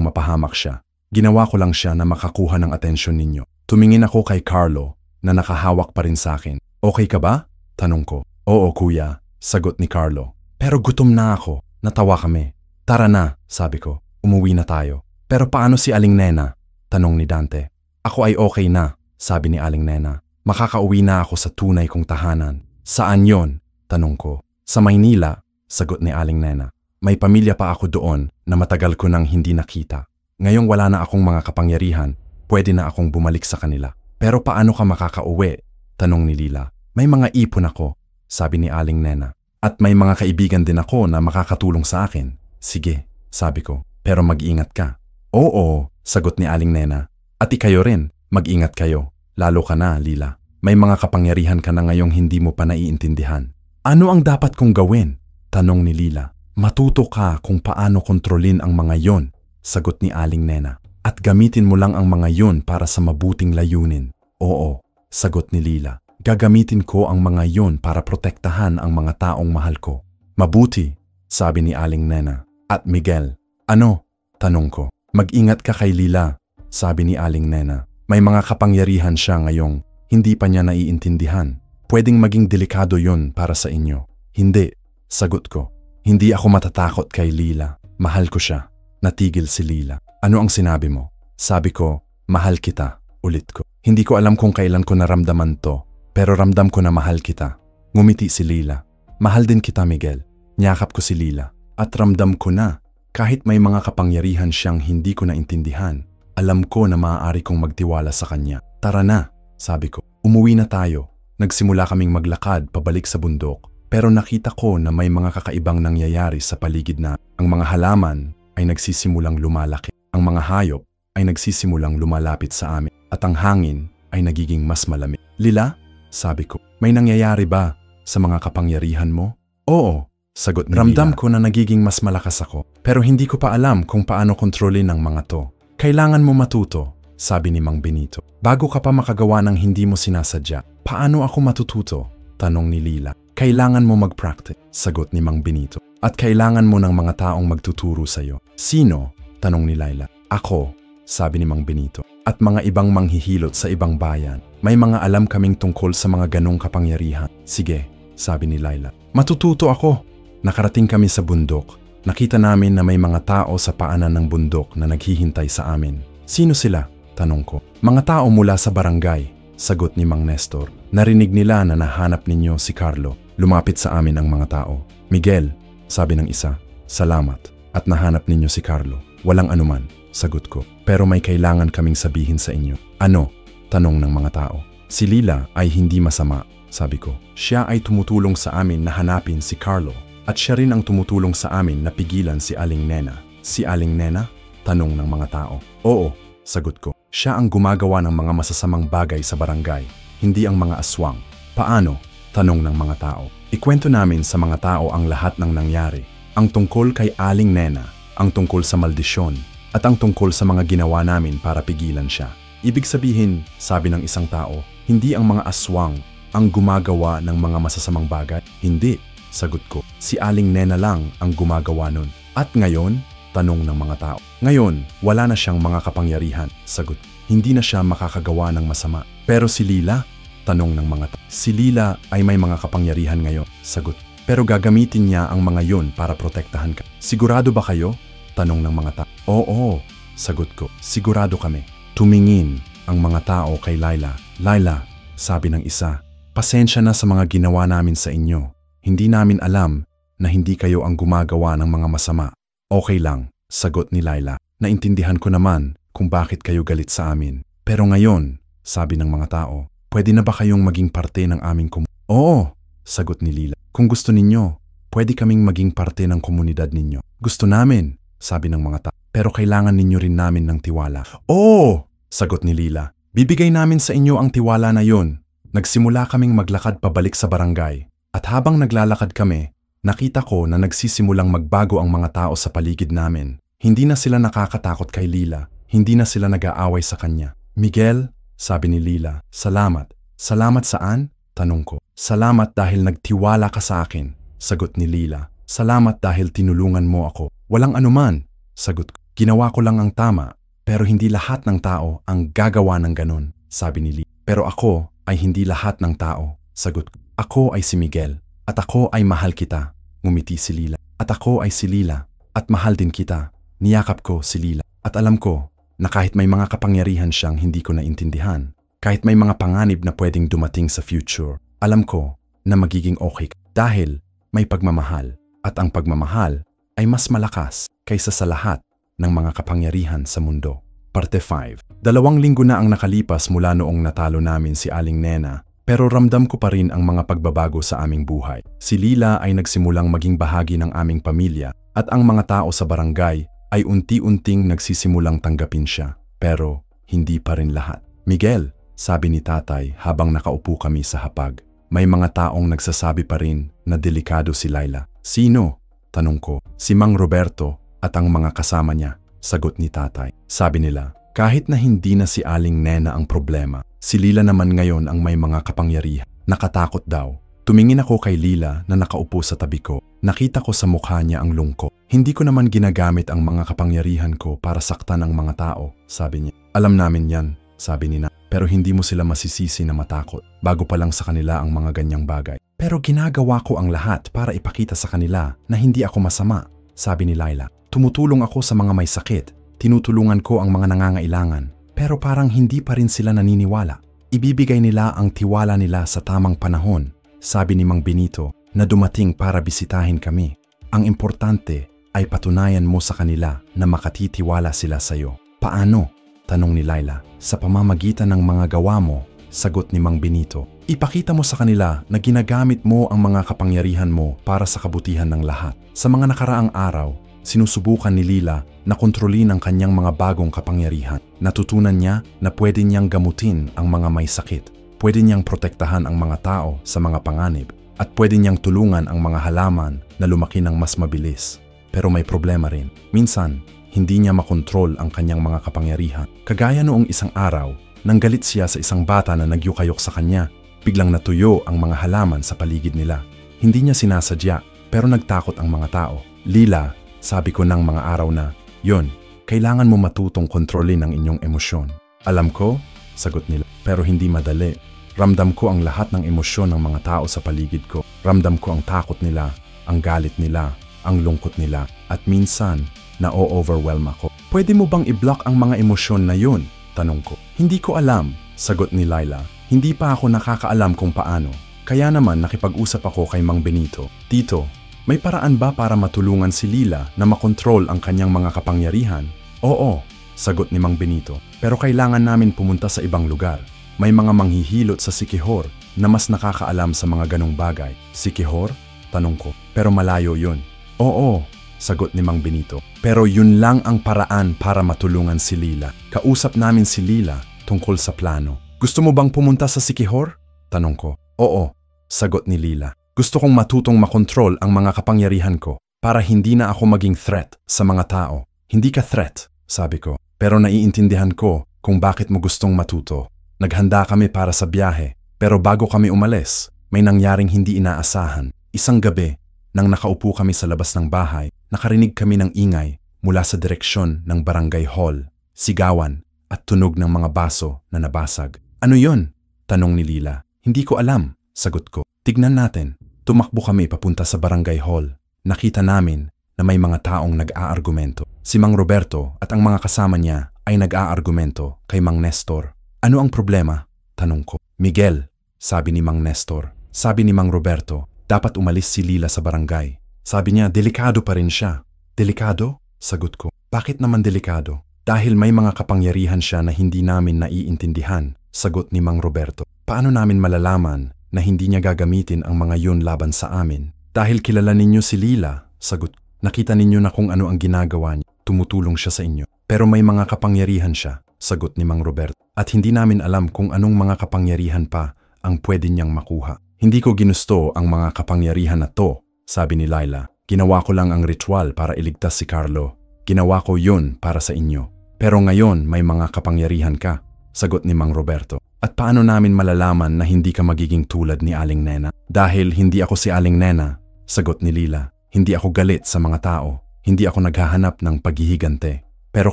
mapahamak siya. Ginawa ko lang siya na makakuha ng atensyon ninyo. Tumingin ako kay Carlo na nakahawak pa rin sa akin. Okay ka ba? Tanong ko. Oo kuya, sagot ni Carlo. Pero gutom na ako. Natawa kami. Tara na, sabi ko. Umuwi na tayo. Pero paano si Aling Nena? Tanong ni Dante. Ako ay okay na, sabi ni Aling Nena. Makakauwi na ako sa tunay kong tahanan. Saan yon? Tanong ko. Sa Maynila, sagot ni Aling Nena. May pamilya pa ako doon na matagal ko nang hindi nakita. Ngayong wala na akong mga kapangyarihan, pwede na akong bumalik sa kanila. Pero paano ka makakauwi? Tanong ni Lila. May mga ipon ako, sabi ni Aling Nena. At may mga kaibigan din ako na makakatulong sa akin. Sige, sabi ko. Pero mag-ingat ka. Oo, sagot ni Aling Nena. At ikayo rin, mag-ingat kayo. Lalo ka na, Lila. May mga kapangyarihan ka na ngayong hindi mo pa naiintindihan. Ano ang dapat kong gawin? Tanong ni Lila. Matuto ka kung paano kontrolin ang mga yon, sagot ni Aling Nena. At gamitin mo lang ang mga yon para sa mabuting layunin. Oo, sagot ni Lila. Gagamitin ko ang mga yon para protektahan ang mga taong mahal ko. Mabuti, sabi ni Aling Nena. At Miguel, ano? Tanong ko. Mag-ingat ka kay Lila, sabi ni Aling Nena. May mga kapangyarihan siya ngayong hindi pa niya naiintindihan. Pwedeng maging delikado yon para sa inyo. Hindi, sagot ko. Hindi ako matatakot kay Lila. Mahal ko siya. Natigil si Lila. Ano ang sinabi mo? Sabi ko, mahal kita. Ulit ko. Hindi ko alam kung kailan ko naramdaman to, pero ramdam ko na mahal kita. Ngumiti si Lila. Mahal din kita, Miguel. Niyakap ko si Lila. At ramdam ko na, kahit may mga kapangyarihan siyang hindi ko naintindihan, alam ko na maaari kong magtiwala sa kanya. Tara na, sabi ko. Umuwi na tayo. Nagsimula kaming maglakad pabalik sa bundok, pero nakita ko na may mga kakaibang nangyayari sa paligid na. Ang mga halaman ay nagsisimulang lumalaki. Ang mga hayop ay nagsisimulang lumalapit sa amin at ang hangin ay nagiging mas malamig. Lila, sabi ko, may nangyayari ba sa mga kapangyarihan mo? Oo, sagot ni Ramdam ko na nagiging mas malakas ako, pero hindi ko pa alam kung paano kontrolin ang mga to. Kailangan mo matuto, sabi ni Mang Benito. Bago ka pa makagawa ng hindi mo sinasadya, paano ako matututo? Tanong ni Lila. Kailangan mo mag-practice, sagot ni Mang Benito. At kailangan mo ng mga taong magtuturo sa'yo. Sino? Tanong ni Laila. Ako, sabi ni Mang Benito. At mga ibang manghihilot sa ibang bayan. May mga alam kaming tungkol sa mga ganong kapangyarihan. Sige, sabi ni Laila. Matututo ako. Nakarating kami sa bundok. Nakita namin na may mga tao sa paanan ng bundok na naghihintay sa amin. Sino sila? Tanong ko. Mga tao mula sa barangay, sagot ni Mang Nestor. Narinig nila na nahanap ninyo si Carlo. Lumapit sa amin ang mga tao. Miguel, sabi ng isa, salamat. At nahanap ninyo si Carlo. Walang anuman, sagot ko. Pero may kailangan kaming sabihin sa inyo. Ano? Tanong ng mga tao. Si Lila ay hindi masama, sabi ko. Siya ay tumutulong sa amin na hanapin si Carlo. At siya rin ang tumutulong sa amin na pigilan si Aling Nena. Si Aling Nena? Tanong ng mga tao. Oo, sagot ko. Siya ang gumagawa ng mga masasamang bagay sa barangay, hindi ang mga aswang. Paano? Tanong ng mga tao. Ikwento namin sa mga tao ang lahat ng nangyari. Ang tungkol kay Aling Nena, ang tungkol sa maldisyon, at ang tungkol sa mga ginawa namin para pigilan siya. Ibig sabihin, sabi ng isang tao, hindi ang mga aswang ang gumagawa ng mga masasamang bagay. Hindi, sagot ko. Si Aling Nena lang ang gumagawa nun. At ngayon? Tanong ng mga tao. Ngayon, wala na siyang mga kapangyarihan, sagot. Hindi na siya makakagawa ng masama. Pero si Lila? Tanong ng mga tao. Si Lila ay may mga kapangyarihan ngayon, sagot. Pero gagamitin niya ang mga yon para protektahan ka. Sigurado ba kayo? Tanong ng mga tao. Oo, sagot ko. Sigurado kami. Tumingin ang mga tao kay Laila. Laila, sabi ng isa, pasensya na sa mga ginawa namin sa inyo. Hindi namin alam na hindi kayo ang gumagawa ng mga masama. Okay lang, sagot ni Laila. Naintindihan ko naman kung bakit kayo galit sa amin. Pero ngayon, sabi ng mga tao, pwede na ba kayong maging parte ng aming komunidad? Oo, sagot ni Lila. Kung gusto ninyo, pwede kaming maging parte ng komunidad ninyo. Gusto namin, sabi ng mga tao. Pero kailangan ninyo rin namin ng tiwala. Oo, sagot ni Lila. Bibigay namin sa inyo ang tiwala na yon. Nagsimula kaming maglakad pabalik sa barangay. At habang naglalakad kami, nakita ko na nagsisimulang magbago ang mga tao sa paligid namin. Hindi na sila nakakatakot kay Lila. Hindi na sila nag-aaway sa kanya. Miguel, sabi ni Lila, salamat. Salamat saan? Tanong ko. Salamat dahil nagtiwala ka sa akin, sagot ni Lila. Salamat dahil tinulungan mo ako. Walang anuman, sagot ko. Ginawa ko lang ang tama, pero hindi lahat ng tao ang gagawa ng ganun, sabi ni Lila. Pero ako ay hindi lahat ng tao, sagot ko. Ako ay si Miguel. At ako ay mahal kita, ngumiti si Lila. At ako ay si Lila, at mahal din kita. Niyakap ko si Lila. At alam ko na kahit may mga kapangyarihan siyang hindi ko naintindihan, kahit may mga panganib na pwedeng dumating sa future, alam ko na magiging okay dahil may pagmamahal. At ang pagmamahal ay mas malakas kaysa sa lahat ng mga kapangyarihan sa mundo. Parte 5. 2 linggo na ang nakalipas mula noong natalo namin si Aling Nena. Pero ramdam ko pa rin ang mga pagbabago sa aming buhay. Si Lila ay nagsimulang maging bahagi ng aming pamilya at ang mga tao sa barangay ay unti-unting nagsisimulang tanggapin siya. Pero hindi pa rin lahat. Miguel, sabi ni tatay habang nakaupo kami sa hapag. May mga taong nagsasabi pa rin na delikado si Laila. Sino? Tanong ko. Si Mang Roberto at ang mga kasama niya, sagot ni tatay. Sabi nila, kahit na hindi na si Aling Nena ang problema, si Lila naman ngayon ang may mga kapangyarihan. Nakatakot daw. Tumingin ako kay Lila na nakaupo sa tabi ko. Nakita ko sa mukha niya ang lungkot. Hindi ko naman ginagamit ang mga kapangyarihan ko para saktan ang mga tao, sabi niya. Alam namin yan, sabi ni Na. Pero hindi mo sila masisisi na matakot. Bago pa lang sa kanila ang mga ganyang bagay. Pero ginagawa ko ang lahat para ipakita sa kanila na hindi ako masama, sabi ni Laila. Tumutulong ako sa mga may sakit. Tinutulungan ko ang mga nangangailangan. Pero parang hindi pa rin sila naniniwala. Ibibigay nila ang tiwala nila sa tamang panahon, sabi ni Mang Benito na dumating para bisitahin kami. Ang importante ay patunayan mo sa kanila na makatitiwala sila sa'yo. Paano? Tanong ni Laila. Sa pamamagitan ng mga gawa mo, sagot ni Mang Benito. Ipakita mo sa kanila na ginagamit mo ang mga kapangyarihan mo para sa kabutihan ng lahat. Sa mga nakaraang araw, sinusubukan ni Lila na kontrolin ang kanyang mga bagong kapangyarihan. Natutunan niya na pwede niyang gamutin ang mga may sakit. Pwede niyang protektahan ang mga tao sa mga panganib. At pwede niyang tulungan ang mga halaman na lumaki ng mas mabilis. Pero may problema rin. Minsan, hindi niya makontrol ang kanyang mga kapangyarihan. Kagaya noong isang araw, nang galit siya sa isang bata na nagyukayok sa kanya, biglang natuyo ang mga halaman sa paligid nila. Hindi niya sinasadya, pero nagtakot ang mga tao. Lila, sabi ko ng mga araw na, yon, kailangan mo matutong kontrolin ang inyong emosyon. Alam ko, sagot nila, pero hindi madali. Ramdam ko ang lahat ng emosyon ng mga tao sa paligid ko. Ramdam ko ang takot nila, ang galit nila, ang lungkot nila, at minsan, na-overwhelm ako. Pwede mo bang i-block ang mga emosyon na yun? Tanong ko. Hindi ko alam, sagot ni Laila. Hindi pa ako nakakaalam kung paano. Kaya naman nakipag-usap ako kay Mang Benito. Tito, may paraan ba para matulungan si Lila na makontrol ang kanyang mga kapangyarihan? Oo, sagot ni Mang Benito. Pero kailangan namin pumunta sa ibang lugar. May mga manghihilot sa Siquijor na mas nakakaalam sa mga ganong bagay. Siquijor? Tanong ko. Pero malayo yun. Oo, sagot ni Mang Benito. Pero yun lang ang paraan para matulungan si Lila. Kausap namin si Lila tungkol sa plano. Gusto mo bang pumunta sa Siquijor? Tanong ko. Oo, sagot ni Lila. Gusto kong matutong makontrol ang mga kapangyarihan ko para hindi na ako maging threat sa mga tao. Hindi ka threat, sabi ko. Pero naiintindihan ko kung bakit mo gustong matuto. Naghanda kami para sa biyahe. Pero bago kami umalis, may nangyaring hindi inaasahan. Isang gabi, nang nakaupo kami sa labas ng bahay, nakarinig kami ng ingay mula sa direksyon ng barangay hall, sigawan at tunog ng mga baso na nabasag. Ano yon? Tanong ni Lila. Hindi ko alam, sagot ko. Tignan natin. Tumakbo kami papunta sa barangay hall. Nakita namin na may mga taong nag-aargumento. Si Mang Roberto at ang mga kasama niya ay nag-aargumento kay Mang Nestor. Ano ang problema? Tanong ko. Miguel, sabi ni Mang Nestor. Sabi ni Mang Roberto, dapat umalis si Lila sa barangay. Sabi niya, delikado pa rin siya. Delikado? Sagot ko. Bakit naman delikado? Dahil may mga kapangyarihan siya na hindi namin naiintindihan, sagot ni Mang Roberto. Paano namin malalaman na hindi niya gagamitin ang mga yun laban sa amin? Dahil kilala ninyo si Lila, sagot. Nakita ninyo na kung ano ang ginagawa niya. Tumutulong siya sa inyo. Pero may mga kapangyarihan siya, sagot ni Mang Roberto. At hindi namin alam kung anong mga kapangyarihan pa ang pwede niyang makuha. Hindi ko ginusto ang mga kapangyarihan na to, sabi ni Laila. Ginawa ko lang ang ritual para iligtas si Carlo. Ginawa ko yun para sa inyo. Pero ngayon may mga kapangyarihan ka, sagot ni Mang Roberto. At paano namin malalaman na hindi ka magiging tulad ni Aling Nena? Dahil hindi ako si Aling Nena, sagot ni Lila. Hindi ako galit sa mga tao. Hindi ako naghahanap ng paghihigante. Pero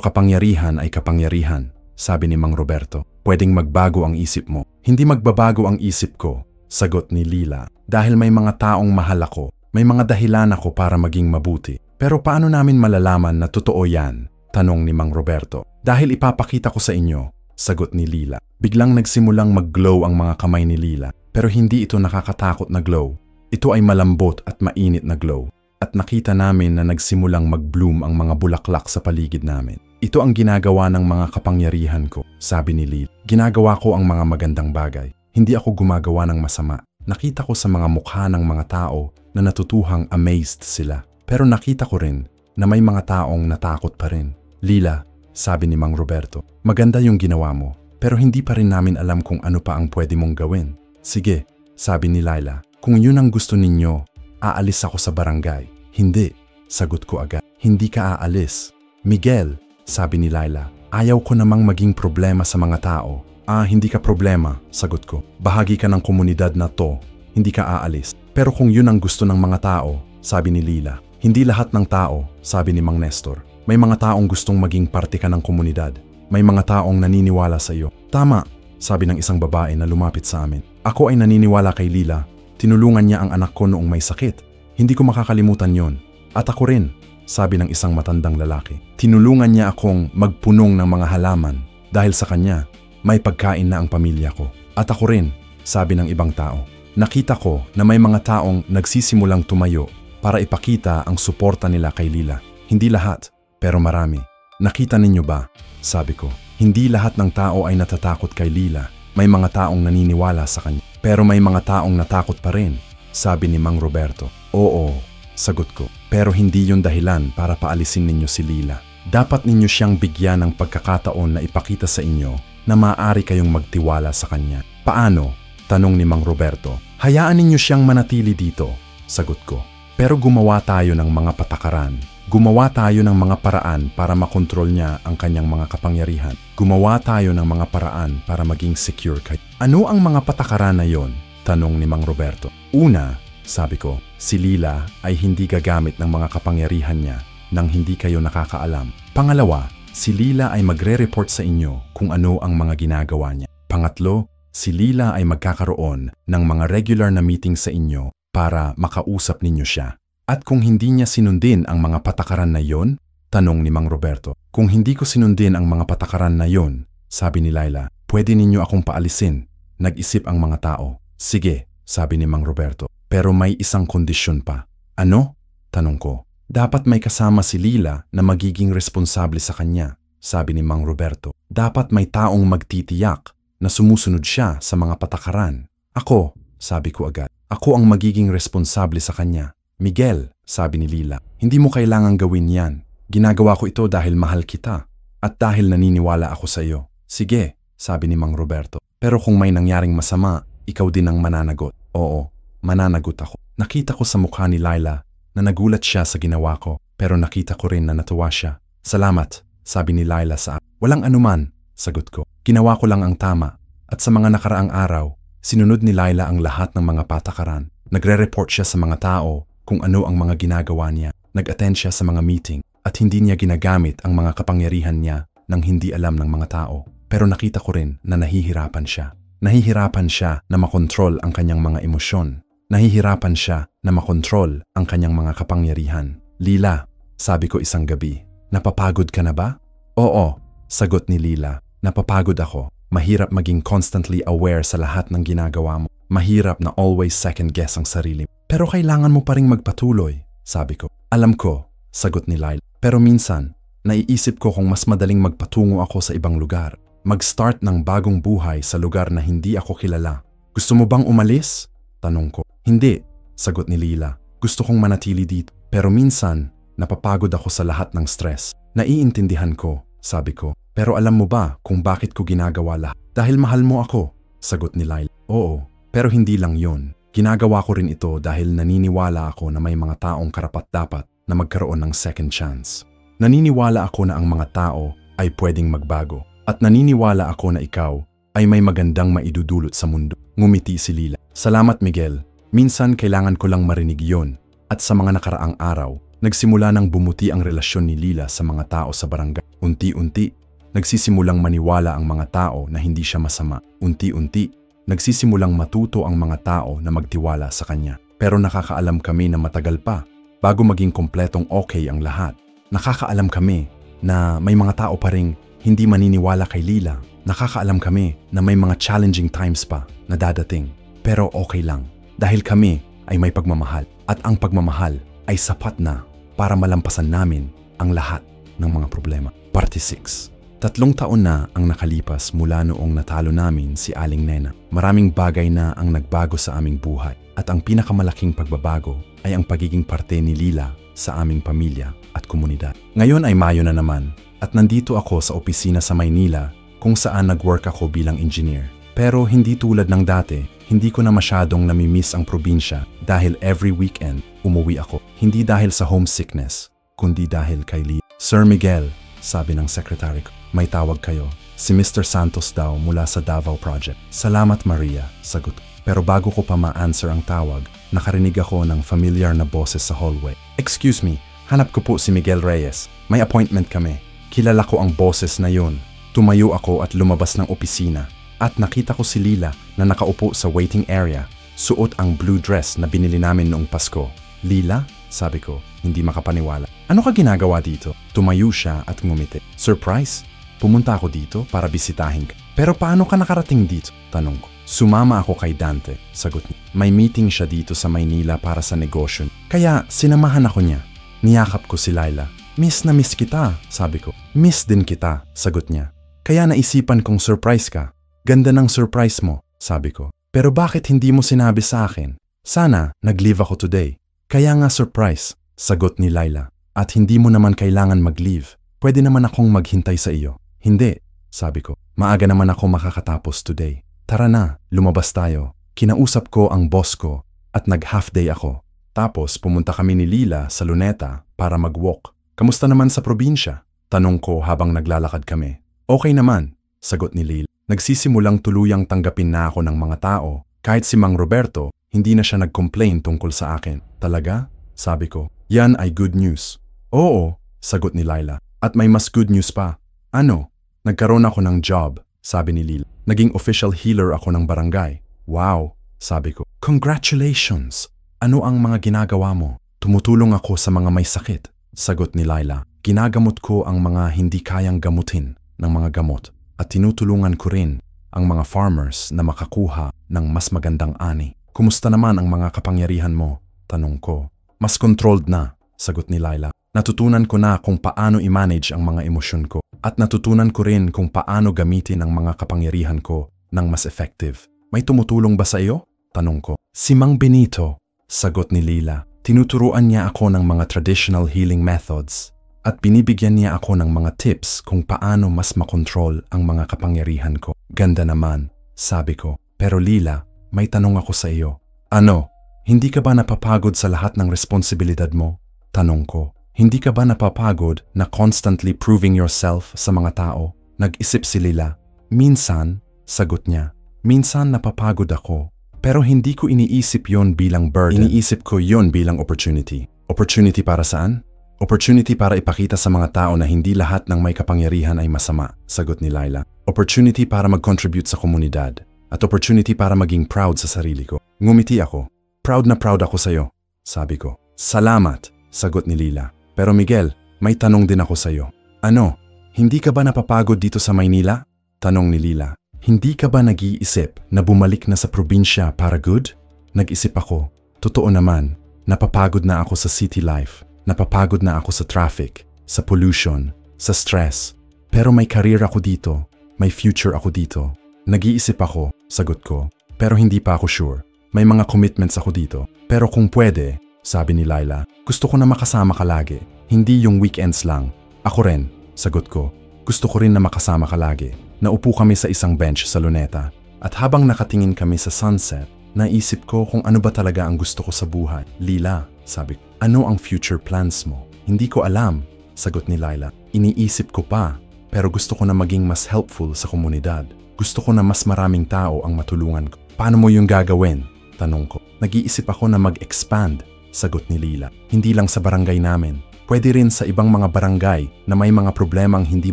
kapangyarihan ay kapangyarihan, sabi ni Mang Roberto. Pwedeng magbago ang isip mo. Hindi magbabago ang isip ko, sagot ni Lila. Dahil may mga taong mahal ako, may mga dahilan ako para maging mabuti. Pero paano namin malalaman na totoo yan? Tanong ni Mang Roberto. Dahil ipapakita ko sa inyo, sagot ni Lila. Biglang nagsimulang mag-glow ang mga kamay ni Lila. Pero hindi ito nakakatakot na glow. Ito ay malambot at mainit na glow. At nakita namin na nagsimulang mag-bloom ang mga bulaklak sa paligid namin. Ito ang ginagawa ng mga kapangyarihan ko, sabi ni Lila. Ginagawa ko ang mga magandang bagay. Hindi ako gumagawa ng masama. Nakita ko sa mga mukha ng mga tao na natutuhang amazed sila. Pero nakita ko rin na may mga taong natakot pa rin. Lila, sabi ni Mang Roberto, maganda yung ginawa mo. pero hindi pa rin namin alam kung ano pa ang pwede mong gawin. Sige, sabi ni Laila, kung yun ang gusto ninyo, aalis ako sa barangay. Hindi, sagot ko agad. Hindi ka aalis. Miguel, sabi ni Laila, ayaw ko namang maging problema sa mga tao. Hindi ka problema, sagot ko. Bahagi ka ng komunidad na to, hindi ka aalis. Pero kung yun ang gusto ng mga tao, sabi ni Lila. Hindi lahat ng tao, sabi ni Mang Nestor. May mga taong gustong maging parte ka ng komunidad. May mga taong naniniwala sa iyo. Tama, sabi ng isang babae na lumapit sa amin. Ako ay naniniwala kay Lila. Tinulungan niya ang anak ko noong may sakit. Hindi ko makakalimutan yon. At ako rin, sabi ng isang matandang lalaki. Tinulungan niya akong magpunong ng mga halaman. Dahil sa kanya, may pagkain na ang pamilya ko. At ako rin, sabi ng ibang tao. Nakita ko na may mga taong nagsisimulang tumayo para ipakita ang suporta nila kay Lila. Hindi lahat, pero marami. Nakita ninyo ba? Sabi ko. Hindi lahat ng tao ay natatakot kay Lila. May mga taong naniniwala sa kanya. Pero may mga taong natakot pa rin, sabi ni Mang Roberto. Oo, sagot ko. Pero hindi yun dahilan para paalisin ninyo si Lila. Dapat ninyo siyang bigyan ng pagkakataon na ipakita sa inyo na maaari kayong magtiwala sa kanya. Paano? Tanong ni Mang Roberto. Hayaan ninyo siyang manatili dito, sagot ko. Pero gumawa tayo ng mga patakaran. Gumawa tayo ng mga paraan para makontrol niya ang kanyang mga kapangyarihan. Gumawa tayo ng mga paraan para maging secure kay. Ano ang mga patakaran na yon? Tanong ni Mang Roberto. Una, sabi ko, si Lila ay hindi gagamit ng mga kapangyarihan niya nang hindi kayo nakakaalam. Pangalawa, si Lila ay magre-report sa inyo kung ano ang mga ginagawa niya. Pangatlo, si Lila ay magkakaroon ng mga regular na meeting sa inyo para makausap ninyo siya. At kung hindi niya sinundin ang mga patakaran na yon? Tanong ni Mang Roberto. Kung hindi ko sinundin ang mga patakaran na yon, sabi ni Laila, pwede ninyo akong paalisin. Nag-isip ang mga tao. Sige, sabi ni Mang Roberto. Pero may isang kondisyon pa. Ano? Tanong ko. Dapat may kasama si Lila na magiging responsable sa kanya, sabi ni Mang Roberto. Dapat may taong magtitiyak na sumusunod siya sa mga patakaran. Ako, sabi ko agad. Ako ang magiging responsable sa kanya. Miguel, sabi ni Lila, hindi mo kailangang gawin yan. Ginagawa ko ito dahil mahal kita at dahil naniniwala ako sa iyo. Sige, sabi ni Mang Roberto. Pero kung may nangyaring masama, ikaw din ang mananagot. Oo, mananagot ako. Nakita ko sa mukha ni Laila na nagulat siya sa ginawa ko, pero nakita ko rin na natuwa siya. Salamat, sabi ni Laila sa akin. Walang anuman, sagot ko. Ginawa ko lang ang tama. At sa mga nakaraang araw, sinunod ni Laila ang lahat ng mga patakaran. Nagre-report siya sa mga tao kung ano ang mga ginagawa niya. Nag-attend siya sa mga meeting at hindi niya ginagamit ang mga kapangyarihan niya nang hindi alam ng mga tao. Pero nakita ko rin na nahihirapan siya. Nahihirapan siya na makontrol ang kanyang mga emosyon. Nahihirapan siya na makontrol ang kanyang mga kapangyarihan. Lila, sabi ko isang gabi, napapagod ka na ba? Oo, sagot ni Lila. Napapagod ako. Mahirap maging constantly aware sa lahat ng ginagawa mo. Mahirap na always second guess ang sarili mo. Pero kailangan mo pa ring magpatuloy, sabi ko. Alam ko, sagot ni Laila. Pero minsan, naiisip ko kung mas madaling magpatungo ako sa ibang lugar. Mag-start ng bagong buhay sa lugar na hindi ako kilala. Gusto mo bang umalis? Tanong ko. Hindi, sagot ni Lila. Gusto kong manatili dito. Pero minsan, napapagod ako sa lahat ng stress. Naiintindihan ko, sabi ko. Pero alam mo ba kung bakit ko ginagawa lahat? Dahil mahal mo ako, sagot ni Laila. Oo, pero hindi lang yon. Ginagawa ko rin ito dahil naniniwala ako na may mga taong karapat-dapat na magkaroon ng second chance. Naniniwala ako na ang mga tao ay pwedeng magbago. At naniniwala ako na ikaw ay may magandang maidudulot sa mundo. Ngumiti si Lila. Salamat Miguel. Minsan kailangan ko lang marinig yon. At sa mga nakaraang araw, nagsimula nang bumuti ang relasyon ni Lila sa mga tao sa barangay. Unti-unti, nagsisimulang maniwala ang mga tao na hindi siya masama. Unti-unti, nagsisimulang matuto ang mga tao na magtiwala sa kanya. Pero nakakaalam kami na matagal pa bago maging kompletong okay ang lahat. Nakakaalam kami na may mga tao pa ring hindi maniniwala kay Lila. Nakakaalam kami na may mga challenging times pa na dadating. Pero okay lang dahil kami ay may pagmamahal at ang pagmamahal ay sapat na para malampasan namin ang lahat ng mga problema. Parte 6. 3 taon na ang nakalipas mula noong natalo namin si Aling Nena. Maraming bagay na ang nagbago sa aming buhay at ang pinakamalaking pagbabago ay ang pagiging parte ni Lila sa aming pamilya at komunidad. Ngayon ay Mayo na naman at nandito ako sa opisina sa Maynila kung saan nag-work ako bilang engineer. Pero hindi tulad ng dati, hindi ko na masyadong namimiss ang probinsya dahil every weekend umuwi ako. Hindi dahil sa homesickness, kundi dahil kay Lee. Sir Miguel, sabi ng secretary ko, may tawag kayo. Si Mr. Santos daw mula sa Davao Project. Salamat Maria, sagot ko. Pero bago ko pa ma-answer ang tawag, nakarinig ako ng familiar na boses sa hallway. Excuse me, hanap ko po si Miguel Reyes. May appointment kami. Kilala ko ang boses na yun. Tumayo ako at lumabas ng opisina. At nakita ko si Lila na nakaupo sa waiting area. Suot ang blue dress na binili namin noong Pasko. Lila? Sabi ko, hindi makapaniwala. Ano ka ginagawa dito? Tumayo siya at ngumiti. Surprise? Pumunta ako dito para bisitahin ka. Pero paano ka nakarating dito? Tanong ko. Sumama ako kay Dante, sagot niya. May meeting siya dito sa Maynila para sa negosyo. Kaya sinamahan ako niya. Niyakap ko si Laila. Miss na miss kita, sabi ko. Miss din kita, sagot niya. Kaya naisipan kong surprise ka. Ganda ng surprise mo, sabi ko. Pero bakit hindi mo sinabi sa akin? Sana nag-leave ako today. Kaya nga surprise, sagot ni Laila. At hindi mo naman kailangan mag-leave. Pwede naman akong maghintay sa iyo. Hindi, sabi ko. Maaga naman ako makakatapos today. Tara na, lumabas tayo. Kinausap ko ang boss ko at nag-half day ako. Tapos pumunta kami ni Lila sa Luneta para mag-walk. Kamusta naman sa probinsya? Tanong ko habang naglalakad kami. Okay naman, sagot ni Lila. Nagsisimulang tuluyang tanggapin na ako ng mga tao. Kahit si Mang Roberto, hindi na siya nag-complain tungkol sa akin. Talaga? Sabi ko. Yan ay good news. Oo, sagot ni Lila. At may mas good news pa. Ano? Nagkaroon ako ng job, sabi ni Lila. Naging official healer ako ng barangay. Wow, sabi ko. Congratulations! Ano ang mga ginagawa mo? Tumutulong ako sa mga may sakit, sagot ni Laila. Ginagamot ko ang mga hindi kayang gamutin ng mga gamot at tinutulungan ko rin ang mga farmers na makakuha ng mas magandang ani. Kumusta naman ang mga kapangyarihan mo? Tanong ko. Mas controlled na, sagot ni Laila. Natutunan ko na kung paano i-manage ang mga emosyon ko at natutunan ko rin kung paano gamitin ang mga kapangyarihan ko ng mas effective. May tumutulong ba sa iyo? Tanong ko. Si Mang Benito, sagot ni Lila. Tinuturuan niya ako ng mga traditional healing methods at binibigyan niya ako ng mga tips kung paano mas makontrol ang mga kapangyarihan ko. Ganda naman, sabi ko. Pero Lila, may tanong ako sa iyo. Ano? Hindi ka ba napapagod sa lahat ng responsibilidad mo? Tanong ko. Hindi ka ba napapagod na constantly proving yourself sa mga tao? Nag-isip si Lila. Minsan, sagot niya. Minsan napapagod ako. Pero hindi ko iniisip yon bilang burden. Iniisip ko yon bilang opportunity. Opportunity para saan? Opportunity para ipakita sa mga tao na hindi lahat ng may kapangyarihan ay masama, sagot ni Laila. Opportunity para mag-contribute sa komunidad. At opportunity para maging proud sa sarili ko. Ngumiti ako. Proud na proud ako sa'yo, sabi ko. Salamat, sagot ni Lila. Pero Miguel, may tanong din ako sa iyo. Ano? Hindi ka ba napapagod dito sa Maynila? Tanong ni Lila. Hindi ka ba nag-iisip na bumalik na sa probinsya para good? Nag-isip ako. Totoo naman, napapagod na ako sa city life. Napapagod na ako sa traffic, sa pollution, sa stress. Pero may career ako dito. May future ako dito. Nag-iisip ako, sagot ko. Pero hindi pa ako sure. May mga commitments ako dito. Pero kung pwede, sabi ni Laila, gusto ko na makasama ka lagi. Hindi yung weekends lang. Ako rin, sagot ko. Gusto ko rin na makasama ka lagi. Naupo kami sa isang bench sa Luneta. At habang nakatingin kami sa sunset, naisip ko kung ano ba talaga ang gusto ko sa buhay. Lila, sabi ko, ano ang future plans mo? Hindi ko alam, sagot ni Laila. Iniisip ko pa, pero gusto ko na maging mas helpful sa komunidad. Gusto ko na mas maraming tao ang matulungan ko. Paano mo yung gagawin? Tanong ko. Nag-iisip ako na mag-expand, sagot ni Lila. Hindi lang sa barangay namin. Pwede rin sa ibang mga barangay na may mga problemang hindi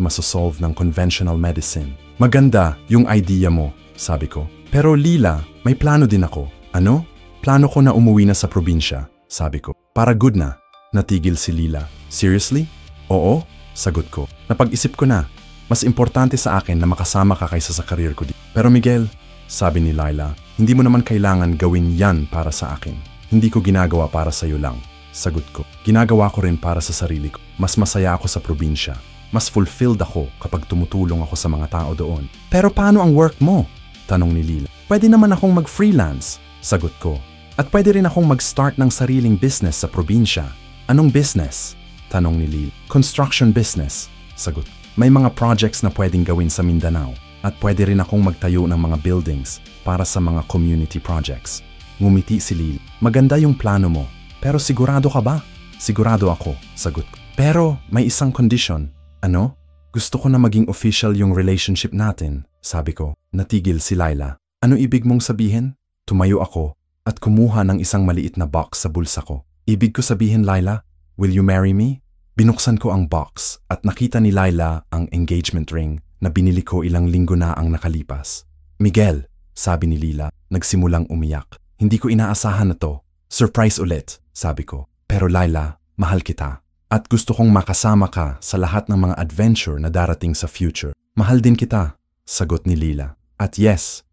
masosolve ng conventional medicine. Maganda yung idea mo, sabi ko. Pero Lila, may plano din ako. Ano? Plano ko na umuwi na sa probinsya, sabi ko. Para good na. Natigil si Lila. Seriously? Oo, sagot ko. Napag-isip ko na. Mas importante sa akin na makasama ka kaysa sa career ko dito. Pero Miguel, sabi ni Laila, hindi mo naman kailangan gawin yan para sa akin. Hindi ko ginagawa para sa iyo lang. Sagot ko. Ginagawa ko rin para sa sarili ko. Mas masaya ako sa probinsya. Mas fulfilled ako kapag tumutulong ako sa mga tao doon. Pero paano ang work mo? Tanong ni Lila. Pwede naman akong mag-freelance. Sagot ko. At pwede rin akong mag-start ng sariling business sa probinsya. Anong business? Tanong ni Lila. Construction business. Sagot. May mga projects na pwedeng gawin sa Mindanao at pwede rin akong magtayo ng mga buildings para sa mga community projects. Ngumiti si Lila. Maganda yung plano mo, pero sigurado ka ba? Sigurado ako, sagot ko. Pero may isang condition. Ano? Gusto ko na maging official yung relationship natin, sabi ko. Natigil si Laila. Ano ibig mong sabihin? Tumayo ako at kumuha ng isang maliit na box sa bulsa ko. Ibig ko sabihin, Laila, will you marry me? Binuksan ko ang box at nakita ni Laila ang engagement ring na binili ko ilang linggo na ang nakalipas. Miguel, sabi ni Lila, nagsimulang umiyak. Hindi ko inaasahan na to. Surprise ulit, sabi ko. Pero Laila, mahal kita. At gusto kong makasama ka sa lahat ng mga adventure na darating sa future. Mahal din kita, sagot ni Lila. At yes,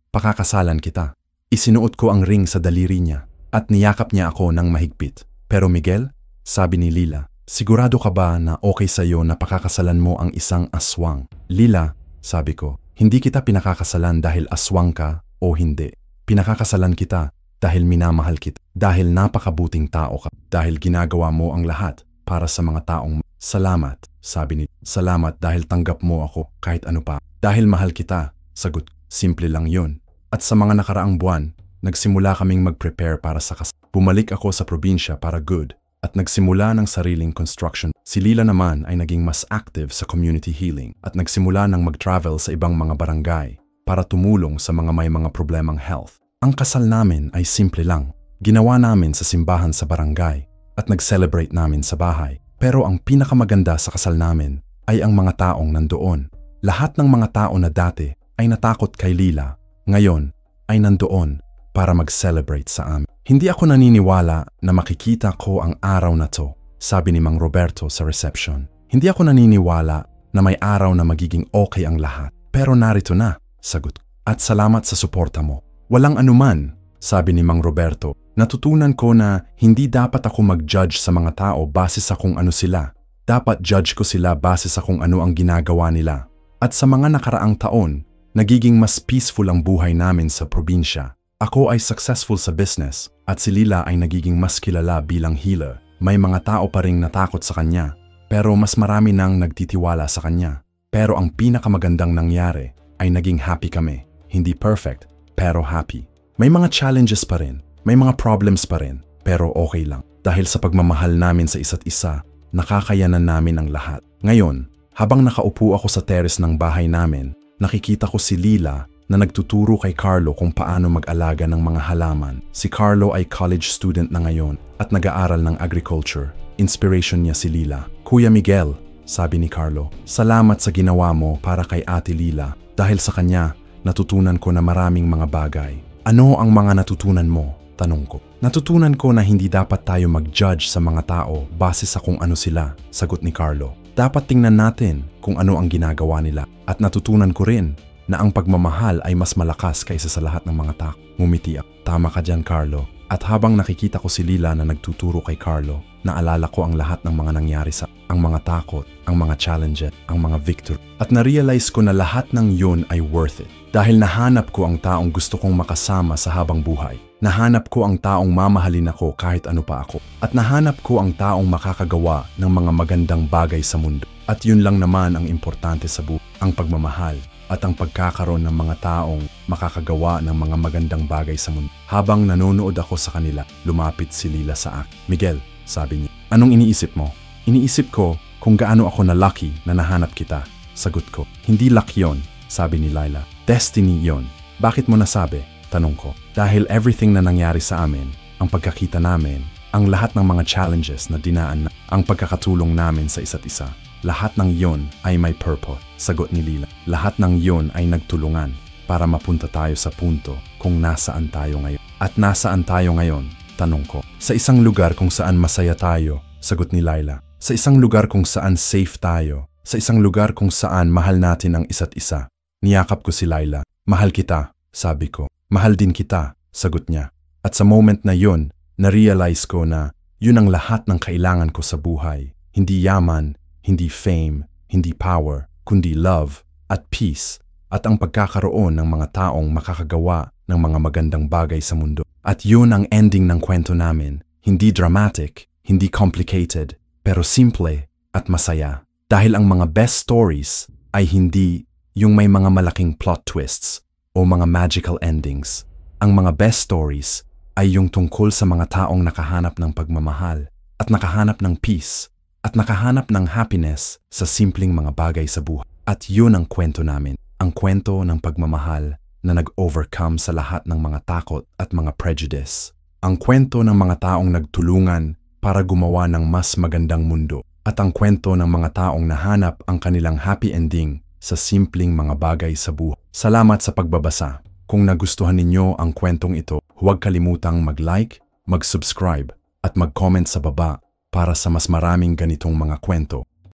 pakakasalan kita. Isinuot ko ang ring sa daliri niya at niyakap niya ako ng mahigpit. Pero Miguel, sabi ni Lila, sigurado ka ba na okay sa'yo na pakakasalan mo ang isang aswang? Lila, sabi ko, hindi kita pinakakasalan dahil aswang ka o hindi. Pinakakasalan kita dahil minamahal kita. Dahil napakabuting tao ka. Dahil ginagawa mo ang lahat para sa mga taong salamat, sabi ni. Salamat dahil tanggap mo ako kahit ano pa. Dahil mahal kita, sagot. Simple lang yun. At sa mga nakaraang buwan, nagsimula kaming mag-prepare para sa kasal. Bumalik ako sa probinsya para good at nagsimula ng sariling construction. Si Lila naman ay naging mas active sa community healing at nagsimula ng mag-travel sa ibang mga barangay para tumulong sa mga may mga problemang health. Ang kasal namin ay simple lang. Ginawa namin sa simbahan sa barangay at nag-celebrate namin sa bahay. Pero ang pinakamaganda sa kasal namin ay ang mga taong nandoon. Lahat ng mga tao na dati ay natakot kay Lila, ngayon ay nandoon para mag-celebrate sa amin. Hindi ako naniniwala na makikita ko ang araw na to, sabi ni Mang Roberto sa reception. Hindi ako naniniwala na may araw na magiging okay ang lahat. Pero narito na, sagot ko. At salamat sa suporta mo. Walang anuman, sabi ni Mang Roberto. Natutunan ko na hindi dapat ako mag-judge sa mga tao base sa kung ano sila. Dapat judge ko sila base sa kung ano ang ginagawa nila. At sa mga nakaraang taon, nagiging mas peaceful ang buhay namin sa probinsya. Ako ay successful sa business at si Lila ay nagiging mas kilala bilang healer. May mga tao pa ring natakot sa kanya, pero mas marami nang nagtitiwala sa kanya. Pero ang pinakamagandang nangyari ay naging happy kami. Hindi perfect, pero happy. May mga challenges pa rin, may mga problems pa rin, pero okay lang. Dahil sa pagmamahal namin sa isa't isa, nakakayanan namin ang lahat. Ngayon, habang nakaupo ako sa terrace ng bahay namin, nakikita ko si Lila na nagtuturo kay Carlo kung paano mag-alaga ng mga halaman. Si Carlo ay college student na ngayon at nag-aaral ng agriculture. Inspiration niya si Lila. Kuya Miguel, sabi ni Carlo, salamat sa ginawa mo para kay Ate Lila. Dahil sa kanya, natutunan ko na maraming mga bagay. Ano ang mga natutunan mo? Tanong ko. Natutunan ko na hindi dapat tayo mag-judge sa mga tao base sa kung ano sila, sagot ni Carlo. Dapat tingnan natin kung ano ang ginagawa nila. At natutunan ko rin na ang pagmamahal ay mas malakas kaysa sa lahat ng mga tao. Ngumiti ako. Tama ka dyan, Carlo. At habang nakikita ko si Lila na nagtuturo kay Carlo, naalala ko ang lahat ng mga nangyari sa ang mga takot, ang mga challenges, ang mga victory. At na-realize ko na lahat ng yun ay worth it. Dahil nahanap ko ang taong gusto kong makasama sa habang buhay. Nahanap ko ang taong mamahalin ako kahit ano pa ako. At nahanap ko ang taong makakagawa ng mga magandang bagay sa mundo. At yun lang naman ang importante sa buhay, ang pagmamahal at ang pagkakaroon ng mga taong makakagawa ng mga magandang bagay sa mundo. Habang nanonood ako sa kanila, lumapit si Lila sa akin. Miguel, sabi niya, anong iniisip mo? Iniisip ko kung gaano ako na lucky na nahanap kita. Sagot ko, hindi luck yon, sabi ni Lila. Destiny yon. Bakit mo nasabi? Tanong ko. Dahil everything na nangyari sa amin, ang pagkakita namin, ang lahat ng mga challenges na dinaan, ang pagkakatulong namin sa isa't isa, lahat ng yon ay may purpose, sagot ni Lila. Lahat ng yon ay nagtulungan para mapunta tayo sa punto kung nasaan tayo ngayon. At nasaan tayo ngayon? Tanong ko. Sa isang lugar kung saan masaya tayo, sagot ni Lila. Sa isang lugar kung saan safe tayo. Sa isang lugar kung saan mahal natin ang isa't isa. Niyakap ko si Lila. Mahal kita, sabi ko. Mahal din kita, sagot niya. At sa moment na yon, na-realize ko na yun ang lahat ng kailangan ko sa buhay. Hindi yaman, hindi fame, hindi power, kundi love at peace at ang pagkakaroon ng mga taong makakagawa ng mga magandang bagay sa mundo. At yun ang ending ng kwento namin. Hindi dramatic, hindi complicated, pero simple at masaya. Dahil ang mga best stories ay hindi yung may mga malaking plot twists o mga magical endings. Ang mga best stories ay yung tungkol sa mga taong nakahanap ng pagmamahal at nakahanap ng peace at nakahanap ng happiness sa simpleng mga bagay sa buhay. At yun ang kwento namin, ang kwento ng pagmamahal na nag-overcome sa lahat ng mga takot at mga prejudice. Ang kwento ng mga taong nagtulungan para gumawa ng mas magandang mundo. At ang kwento ng mga taong nahanap ang kanilang happy ending sa simpleng mga bagay sa buhay. Salamat sa pagbabasa. Kung nagustuhan ninyo ang kwentong ito, huwag kalimutang mag-like, mag-subscribe at mag-comment sa baba para sa mas maraming ganitong mga kwento.